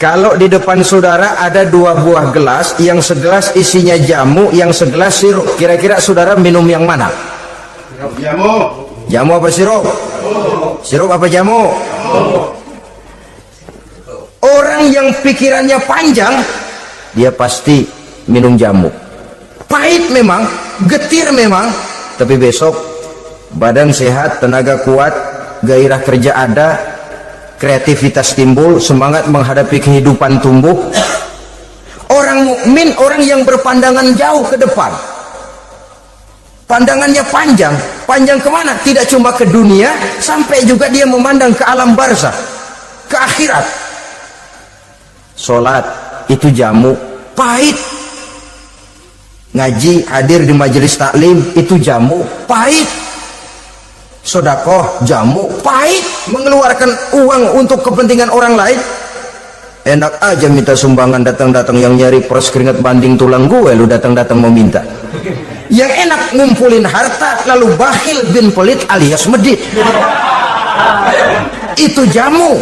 kalau di depan saudara ada dua buah gelas, yang segelas isinya jamu, yang segelas sirup, kira-kira saudara minum yang mana? Jamu. Jamu apa sirup? Sirup apa jamu? Orang yang pikirannya panjang, dia pasti minum jamu. Pahit memang, getir memang, tapi besok badan sehat, tenaga kuat, gairah kerja ada, kreativitas timbul, semangat menghadapi kehidupan tumbuh. Orang mukmin, orang yang berpandangan jauh ke depan, pandangannya panjang. Panjang kemana? Tidak cuma ke dunia, sampai juga dia memandang ke alam barzakh, ke akhirat. Sholat itu jamu, pahit. Ngaji, hadir di majelis taklim, itu jamu, pahit. Sodakoh, jamu, pahit. Mengeluarkan uang untuk kepentingan orang lain, enak aja minta sumbangan, datang-datang yang nyari pers keringat banding tulang gue, lu datang-datang meminta. Yang enak ngumpulin harta lalu bakhil bin pelit alias medit. Itu jamu.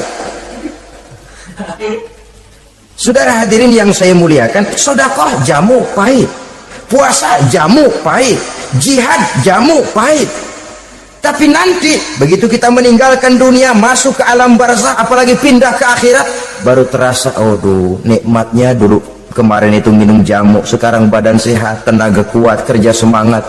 Saudara hadirin yang saya muliakan, sedekah jamu pahit, puasa jamu pahit, jihad jamu pahit. Tapi nanti begitu kita meninggalkan dunia, masuk ke alam barzakh, apalagi pindah ke akhirat, baru terasa, aduh nikmatnya dulu kemarin itu minum jamu, sekarang badan sehat, tenaga kuat, kerja semangat.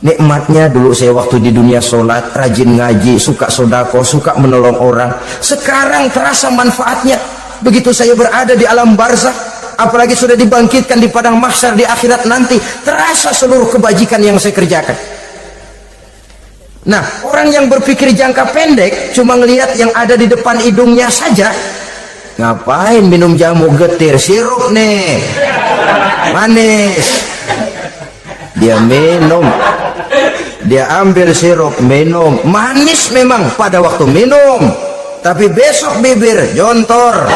Nikmatnya dulu saya waktu di dunia sholat, rajin ngaji, suka sodako, suka menolong orang. Sekarang terasa manfaatnya begitu saya berada di alam barzakh, apalagi sudah dibangkitkan di padang mahsyar di akhirat nanti, terasa seluruh kebajikan yang saya kerjakan. Nah, orang yang berpikir jangka pendek cuma ngelihat yang ada di depan hidungnya saja. Ngapain minum jamu getir, sirup nih manis, dia minum, dia ambil sirup minum, manis memang pada waktu minum, tapi besok bibir jontor.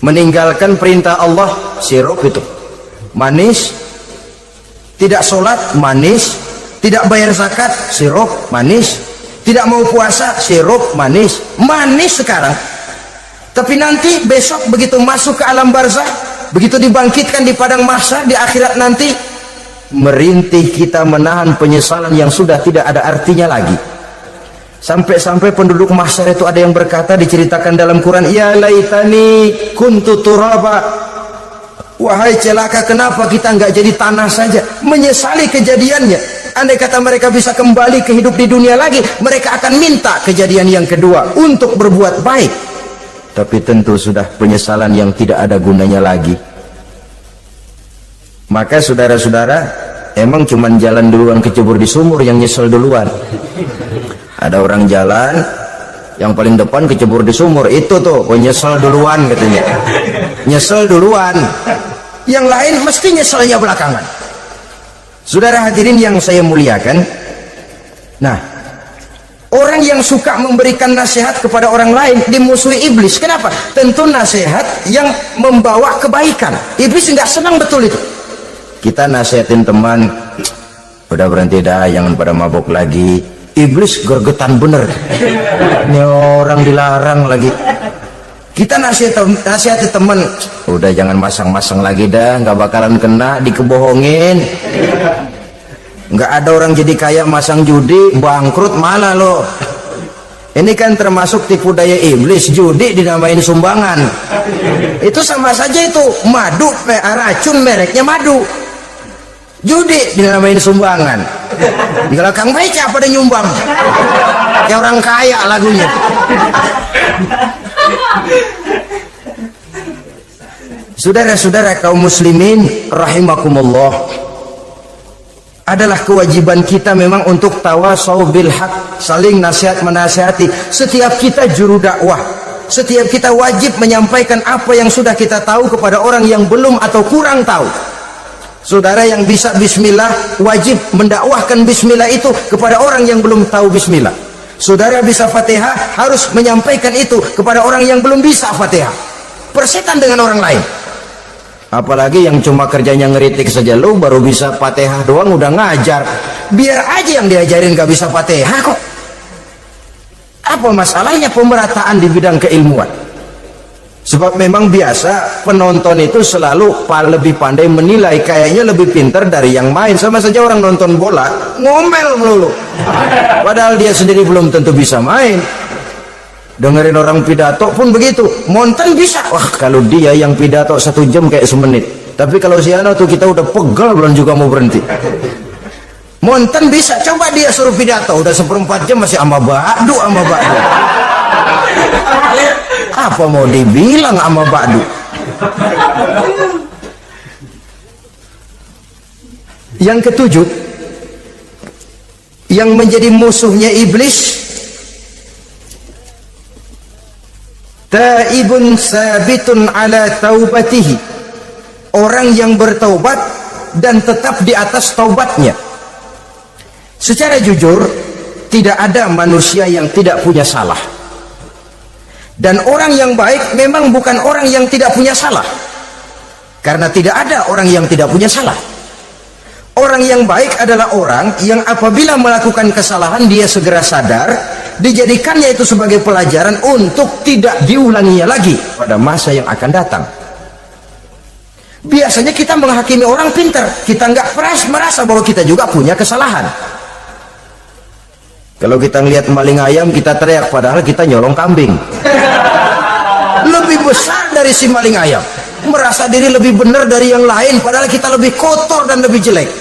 Meninggalkan perintah Allah, sirup itu manis. Tidak sholat, manis. Tidak bayar zakat, sirup manis. Tidak mau puasa, sirup manis. Manis sekarang. Tapi nanti besok begitu masuk ke alam barzakh, begitu dibangkitkan di padang mahsyar di akhirat nanti, merintih kita menahan penyesalan yang sudah tidak ada artinya lagi. Sampai-sampai penduduk mahsyar itu ada yang berkata, diceritakan dalam Quran, ya laitani kuntu turaba, wahai celaka, kenapa kita nggak jadi tanah saja. Menyesali kejadiannya. Andai kata mereka bisa kembali ke hidup di dunia lagi, mereka akan minta kejadian yang kedua untuk berbuat baik. Tapi tentu sudah penyesalan yang tidak ada gunanya lagi. Maka saudara-saudara, emang cuman jalan duluan kecebur di sumur yang nyesel duluan. Ada orang jalan yang paling depan kecebur di sumur, itu tuh nyesel duluan katanya. Nyesel duluan. Yang lain mesti nyeselnya belakangan. Saudara hadirin yang saya muliakan, nah, orang yang suka memberikan nasihat kepada orang lain dimusuhi iblis. Kenapa? Tentu nasihat yang membawa kebaikan. Iblis nggak senang betul itu. Kita nasihatin teman, udah berhenti dah, jangan pada mabok lagi. Iblis gergetan bener. Ini orang dilarang lagi. Kita nasihati teman, udah jangan masang-masang lagi dah, nggak bakalan kena, dikebohongin. Nggak ada orang jadi kaya masang judi, bangkrut malah loh. Ini kan termasuk tipu daya iblis, judi dinamain sumbangan. Itu sama saja itu madu, racun mereknya madu. Judi dinamain sumbangan. Di belakang baca pada nyumbang. Kayak orang kaya lagunya. Saudara-saudara kaum muslimin rahimakumullah, adalah kewajiban kita memang untuk tawasau bil haq, saling nasihat menasihati. Setiap kita juru dakwah, setiap kita wajib menyampaikan apa yang sudah kita tahu kepada orang yang belum atau kurang tahu. Saudara yang bisa bismillah wajib mendakwahkan bismillah itu kepada orang yang belum tahu bismillah. Saudara bisa Fatihah harus menyampaikan itu kepada orang yang belum bisa Fatihah. Persetan dengan orang lain. Apalagi yang cuma kerjanya ngeritik saja, lu baru bisa Fatihah doang udah ngajar. Biar aja yang diajarin gak bisa Fatihah kok. Apa masalahnya pemerataan di bidang keilmuan? Sebab memang biasa penonton itu selalu lebih pandai menilai, kayaknya lebih pintar dari yang main. Sama saja orang nonton bola ngomel melulu, padahal dia sendiri belum tentu bisa main. Dengerin orang pidato pun begitu, monten bisa. Wah, kalau dia yang pidato 1 jam kayak semenit. Tapi kalau si Ano tuh kita udah pegel belum juga mau berhenti. Monten bisa, coba dia suruh pidato udah 1/4 jam masih ama badu. Apa mau dibilang ama badu? Yang ketujuh, yang menjadi musuhnya iblis, taibun sabitun ala taubatihi, orang yang bertaubat dan tetap di atas taubatnya. Secara jujur, tidak ada manusia yang tidak punya salah. Dan orang yang baik memang bukan orang yang tidak punya salah. Karena tidak ada orang yang tidak punya salah. Orang yang baik adalah orang yang apabila melakukan kesalahan dia segera sadar, dijadikannya itu sebagai pelajaran untuk tidak diulanginya lagi pada masa yang akan datang. Biasanya kita menghakimi orang pintar, kita nggak merasa bahwa kita juga punya kesalahan. Kalau kita ngelihat maling ayam kita teriak, padahal kita nyolong kambing. Lebih besar dari si maling ayam, merasa diri lebih benar dari yang lain, padahal kita lebih kotor dan lebih jelek.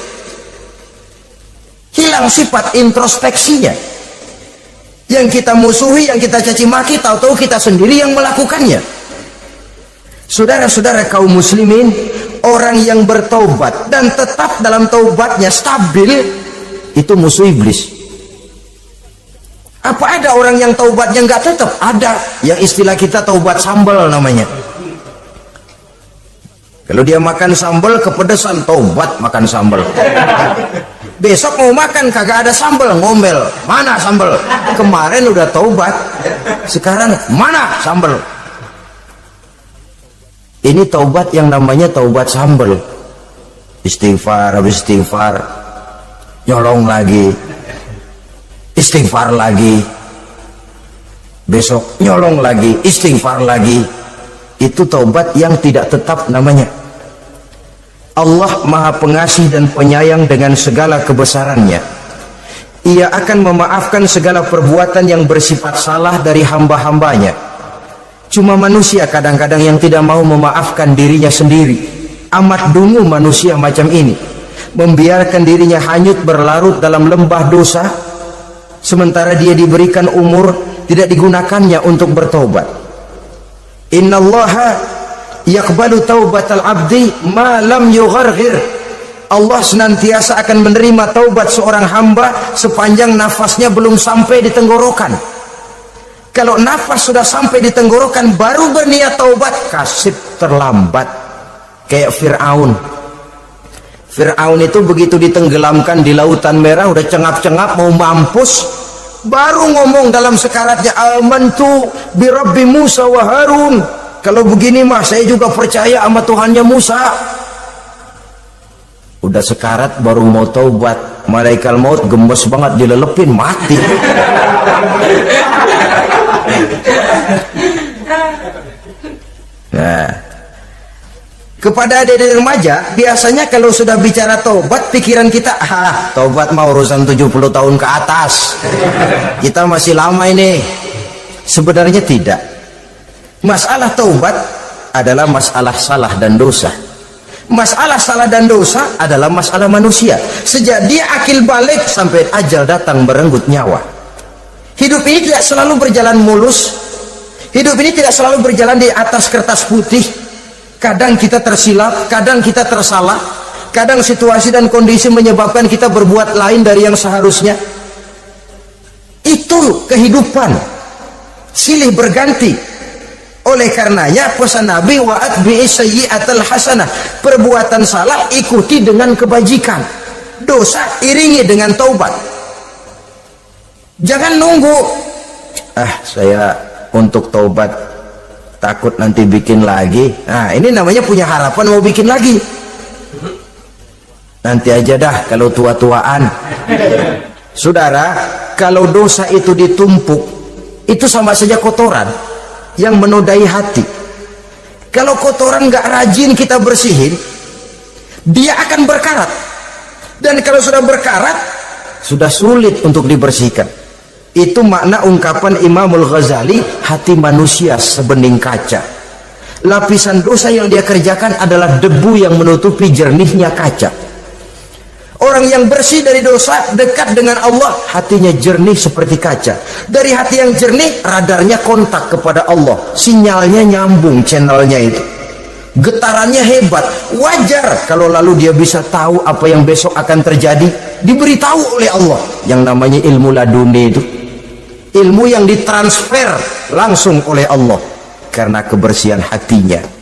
Hilang sifat introspeksinya. Yang kita musuhi, yang kita caci maki, tahu-tahu kita sendiri yang melakukannya. Saudara-saudara kaum muslimin, orang yang bertaubat dan tetap dalam taubatnya stabil, itu musuh iblis. Apa ada orang yang taubatnya nggak tetap? Ada, yang istilah kita taubat sambal namanya. Kalau dia makan sambal kepedesan, taubat makan sambal. Besok mau makan kagak ada sambal, ngomel, mana sambal? Kemarin udah taubat, sekarang mana sambal? Ini taubat yang namanya taubat sambal. Istighfar habis istighfar, nyolong lagi, istighfar lagi, besok nyolong lagi, istighfar lagi. Itu taubat yang tidak tetap namanya. Allah Maha Pengasih dan Penyayang dengan segala kebesarannya. Ia akan memaafkan segala perbuatan yang bersifat salah dari hamba-hambanya. Cuma manusia kadang-kadang yang tidak mau memaafkan dirinya sendiri. Amat dungu manusia macam ini, membiarkan dirinya hanyut berlarut dalam lembah dosa, sementara dia diberikan umur tidak digunakannya untuk bertobat. Innallaha yaqbalu taubatal abdi ma lam yugharghir. Allah senantiasa akan menerima taubat seorang hamba sepanjang nafasnya belum sampai di tenggorokan. Kalau nafas sudah sampai di tenggorokan baru berniat taubat, kasih terlambat. Kayak Fir'aun. Fir'aun itu begitu ditenggelamkan di lautan merah, udah cengap-cengap mau mampus, baru ngomong dalam sekaratnya, amantu bi Rabbi Musa wa Harun. Kalau begini mah saya juga percaya sama Tuhannya Musa. Udah sekarat baru mau taubat, malaikat maut gemes banget dilelepin, mati. Nah, kepada adik-adik remaja biasanya kalau sudah bicara taubat, pikiran kita, taubat mau urusan 70 tahun ke atas, kita masih lama ini. Sebenarnya tidak. Masalah taubat adalah masalah salah dan dosa. Masalah salah dan dosa adalah masalah manusia. Sejak dia akil balik sampai ajal datang merenggut nyawa. Hidup ini tidak selalu berjalan mulus. Hidup ini tidak selalu berjalan di atas kertas putih. Kadang kita tersilap, kadang kita tersalah, kadang situasi dan kondisi menyebabkan kita berbuat lain dari yang seharusnya. Itu kehidupan, silih berganti. Oleh karenanya pesan Nabi, wa atbi'i sayyi'atal hasanah, perbuatan salah ikuti dengan kebajikan, dosa iringi dengan taubat. Jangan nunggu, saya untuk taubat takut nanti bikin lagi. Nah, ini namanya punya harapan mau bikin lagi. Nanti aja dah kalau tua-tuaan. Saudara, kalau dosa itu ditumpuk, itu sama saja kotoran yang menodai hati. Kalau kotoran nggak rajin kita bersihin, dia akan berkarat. Dan kalau sudah berkarat, sudah sulit untuk dibersihkan. Itu makna ungkapan Imamul Ghazali, hati manusia sebening kaca. Lapisan dosa yang dia kerjakan adalah debu yang menutupi jernihnya kaca. Orang yang bersih dari dosa dekat dengan Allah, hatinya jernih seperti kaca. Dari hati yang jernih, radarnya kontak kepada Allah, sinyalnya nyambung, channelnya itu, getarannya hebat. Wajar kalau lalu dia bisa tahu apa yang besok akan terjadi, diberitahu oleh Allah. Yang namanya ilmu laduni itu, ilmu yang ditransfer langsung oleh Allah karena kebersihan hatinya.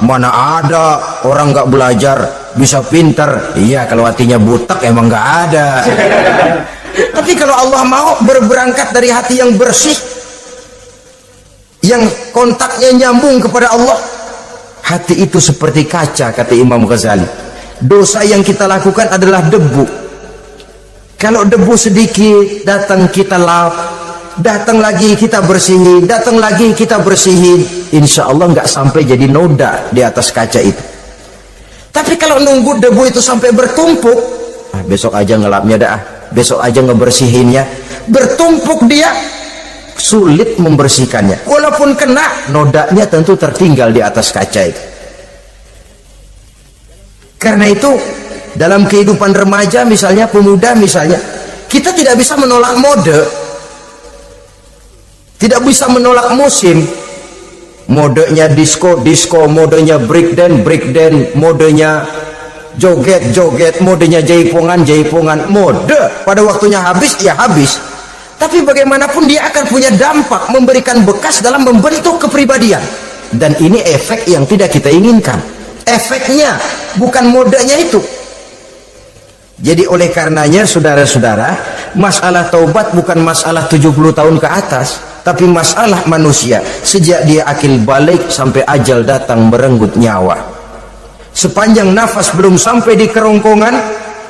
Mana ada orang nggak belajar bisa pinter? Iya, kalau hatinya butek emang nggak ada. Tapi kalau Allah mau berberangkat dari hati yang bersih, yang kontaknya nyambung kepada Allah, Hati itu seperti kaca, kata Imam Ghazali. Dosa yang kita lakukan adalah debu. Kalau debu sedikit datang kita lap, datang lagi kita bersihin, datang lagi kita bersihin, insya Allah nggak sampai jadi noda di atas kaca itu. Tapi kalau nunggu debu itu sampai bertumpuk, besok aja ngelapnya dah, besok aja ngebersihinnya, bertumpuk dia, sulit membersihkannya. Walaupun kena, nodanya tentu tertinggal di atas kaca itu. Karena itu dalam kehidupan remaja misalnya, pemuda misalnya, kita tidak bisa menolak mode, tidak bisa menolak musim. Modenya disco, modenya breakdance, modenya joget, modenya jaipongan, mode pada waktunya habis, ya habis. Tapi bagaimanapun dia akan punya dampak, memberikan bekas dalam membentuk kepribadian. Dan ini efek yang tidak kita inginkan. Efeknya, bukan modenya itu. Jadi oleh karenanya saudara-saudara, masalah taubat bukan masalah 70 tahun ke atas, tapi masalah manusia sejak dia akil balik sampai ajal datang merenggut nyawa. Sepanjang nafas belum sampai di kerongkongan,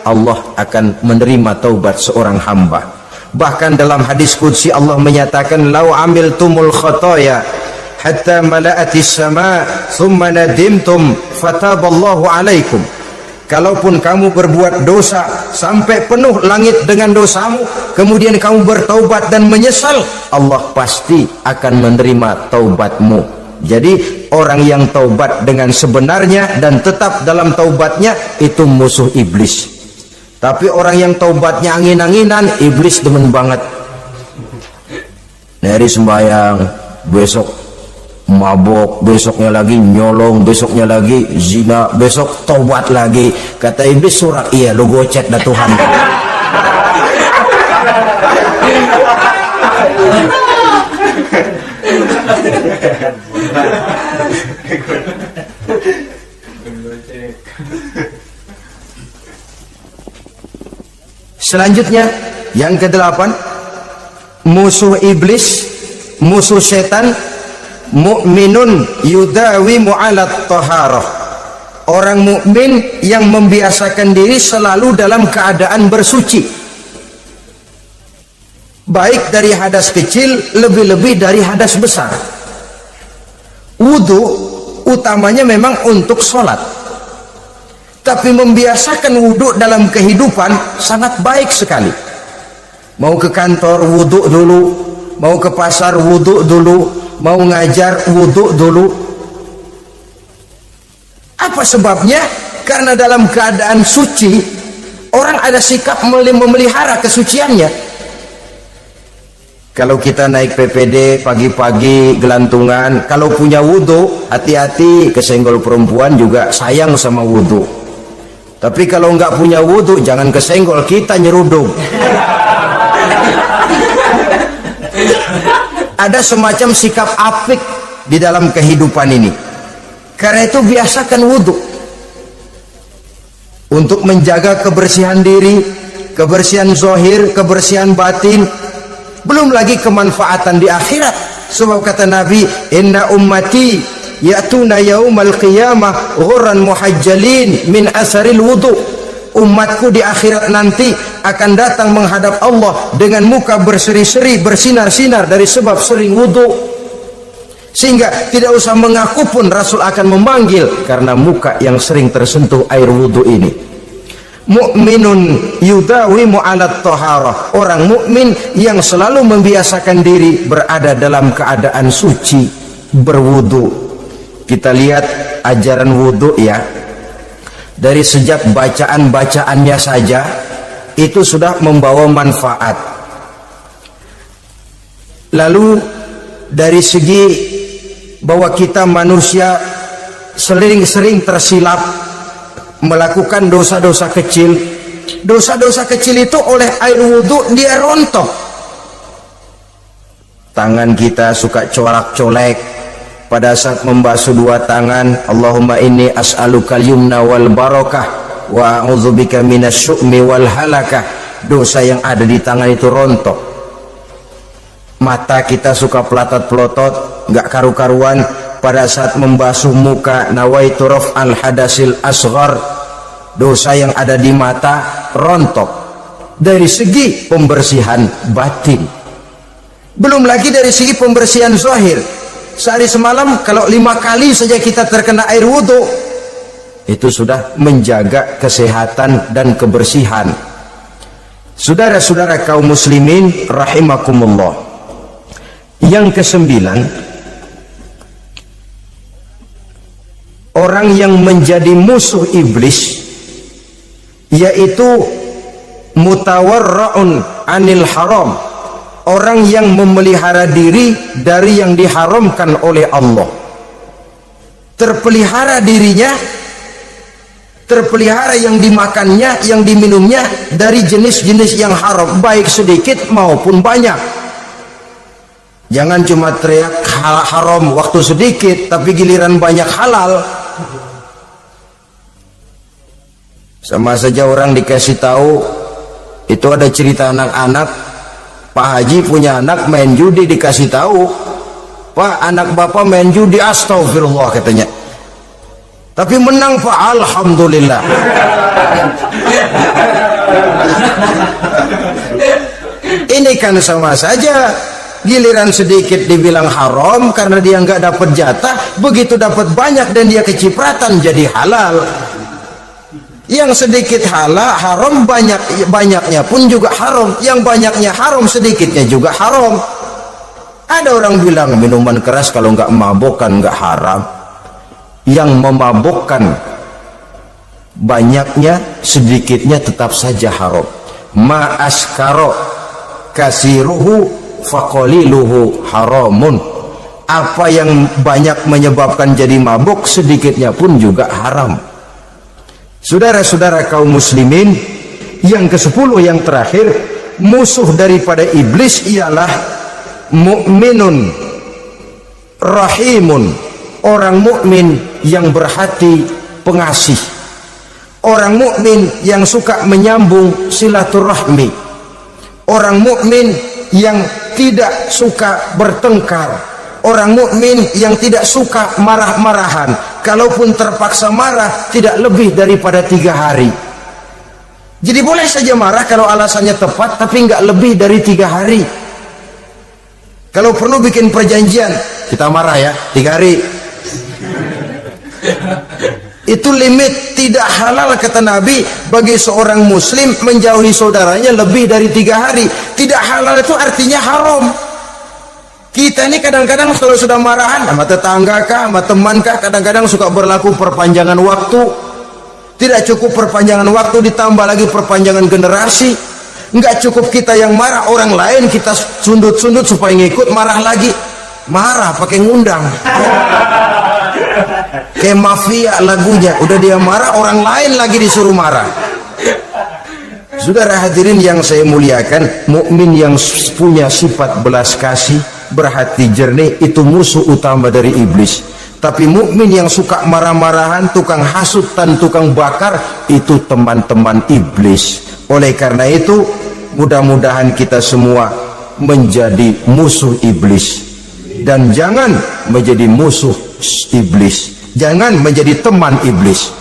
Allah akan menerima taubat seorang hamba. Bahkan dalam hadis qudsi Allah menyatakan, lau amiltumul khotoya hatta mala'atis sama thumma nadimtum fataballahu alaikum. Kalaupun kamu berbuat dosa sampai penuh langit dengan dosamu, kemudian kamu bertaubat dan menyesal, Allah pasti akan menerima taubatmu. Jadi orang yang taubat dengan sebenarnya dan tetap dalam taubatnya, itu musuh iblis. Tapi orang yang taubatnya angin-anginan, iblis demen banget. Dari sembahyang, besok mabok, besoknya lagi nyolong, besoknya lagi zina, besok taubat lagi. Kata iblis, surat iya lo gocet dah Tuhan. Selanjutnya yang ke-8, musuh iblis, musuh setan, mukminun yudawimu ala taharah. Orang mukmin yang membiasakan diri selalu dalam keadaan bersuci, baik dari hadas kecil, lebih-lebih dari hadas besar. Wudu utamanya memang untuk sholat, tapi membiasakan wudu dalam kehidupan sangat baik sekali. Mau ke kantor wudu dulu, mau ke pasar wudu dulu, mau ngajar wudu dulu. Apa sebabnya? Karena dalam keadaan suci, orang ada sikap memelihara kesuciannya. Kalau kita naik PPD pagi-pagi gelantungan, kalau punya wudu, hati-hati, kesenggol perempuan juga sayang sama wudu. Tapi kalau nggak punya wudu, jangan kesenggol, kita nyeruduk. Ada semacam sikap apik di dalam kehidupan ini. Karena itu biasakan wudu untuk menjaga kebersihan diri, kebersihan zahir, kebersihan batin, belum lagi kemanfaatan di akhirat. Sebab kata Nabi, inna ummati ya'tuna yaumal qiyamah ghurran muhajjalin min asaril wudu. Umatku di akhirat nanti akan datang menghadap Allah dengan muka berseri-seri, bersinar-sinar dari sebab sering wudu. Sehingga tidak usah mengaku pun Rasul akan memanggil karena muka yang sering tersentuh air wudu ini. Mukminun yudawimu ala taharah. Orang mukmin yang selalu membiasakan diri berada dalam keadaan suci, berwudu. Kita lihat ajaran wudu ya, dari sejak bacaan-bacaannya saja itu sudah membawa manfaat. Lalu dari segi bahwa kita manusia sering tersilap melakukan dosa-dosa kecil. Dosa-dosa kecil itu oleh air wudhu dia rontok. Tangan kita suka colak-colek pada saat membasuh dua tangan. Allahumma inni as'alukal yumna wal barakah wa a'udzubika minasyu'mi wal halakah. Dosa yang ada di tangan itu rontok. Mata kita suka pelotot-pelotot, nggak karu-karuan pada saat membasuh muka, nawaitu raf'al hadasil asghar, dosa yang ada di mata rontok. Dari segi pembersihan batin, belum lagi dari segi pembersihan zahir. Sehari semalam kalau 5 kali saja kita terkena air wudhu, itu sudah menjaga kesehatan dan kebersihan. Saudara-saudara kaum muslimin rahimakumullah, yang kesembilan, orang yang menjadi musuh iblis yaitu mutawarra'un anil haram, orang yang memelihara diri dari yang diharamkan oleh Allah. Terpelihara dirinya, terpelihara yang dimakannya, yang diminumnya dari jenis-jenis yang haram, baik sedikit maupun banyak. Jangan cuma teriak haram waktu sedikit, tapi giliran banyak halal. Sama saja orang dikasih tahu, itu ada cerita anak-anak, Pak Haji punya anak main judi, dikasih tahu, Pak, anak bapak main judi, astagfirullah katanya, tapi menang Pak, alhamdulillah. Ini kan sama saja, giliran sedikit dibilang haram karena dia nggak dapat jatah, begitu dapat banyak dan dia kecipratan jadi halal. Yang sedikit halal haram, banyaknya pun juga haram. Yang banyaknya haram, sedikitnya juga haram. Ada orang bilang minuman keras kalau nggak mabok kan nggak haram. Yang memabokkan banyaknya, sedikitnya tetap saja haram. Ma askaro kasiruhu faqaliluhu haramun. Apa yang banyak menyebabkan jadi mabuk, sedikitnya pun juga haram. Saudara-saudara kaum muslimin, yang ke-10, yang terakhir, musuh daripada iblis ialah mukminun rahimun, orang mukmin yang berhati pengasih, orang mukmin yang suka menyambung silaturahmi, orang mukmin yang tidak suka bertengkar, orang mukmin yang tidak suka marah-marahan, kalaupun terpaksa marah tidak lebih daripada 3 hari. Jadi boleh saja marah kalau alasannya tepat, tapi nggak lebih dari 3 hari. Kalau perlu bikin perjanjian, kita marah ya 3 hari. Itu limit. Tidak halal kata Nabi bagi seorang muslim menjauhi saudaranya lebih dari 3 hari. Tidak halal itu artinya haram. Kita ini kadang-kadang kalau sudah marahan sama tetangga kah, sama teman kah, kadang-kadang suka berlaku perpanjangan waktu. Tidak cukup perpanjangan waktu, ditambah lagi perpanjangan generasi. Enggak cukup kita yang marah, orang lain kita sundut-sundut supaya ngikut marah lagi. Marah pakai ngundang. Kayak mafia lagunya, udah dia marah, orang lain lagi disuruh marah. Saudara hadirin yang saya muliakan, mukmin yang punya sifat belas kasih, berhati jernih, itu musuh utama dari iblis. Tapi mukmin yang suka marah-marahan, tukang hasutan, tukang bakar, itu teman-teman iblis. Oleh karena itu, mudah-mudahan kita semua menjadi musuh iblis, dan jangan menjadi musuh iblis, jangan menjadi teman iblis.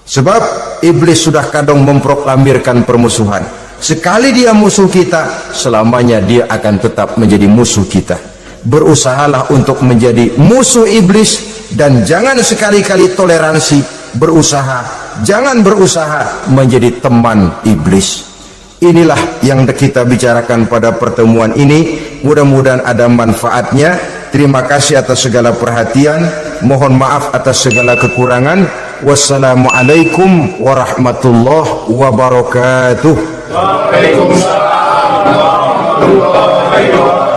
Sebab iblis sudah kadang memproklamirkan permusuhan. Sekali dia musuh kita, selamanya dia akan tetap menjadi musuh kita. Berusahalah untuk menjadi musuh iblis, dan jangan sekali-kali toleransi. Jangan berusaha menjadi teman iblis. Inilah yang kita bicarakan pada pertemuan ini. Mudah-mudahan ada manfaatnya. Terima kasih atas segala perhatian. Mohon maaf atas segala kekurangan. Wassalamualaikum warahmatullahi wabarakatuh. Waalaikumsalam warahmatullahi wabarakatuh.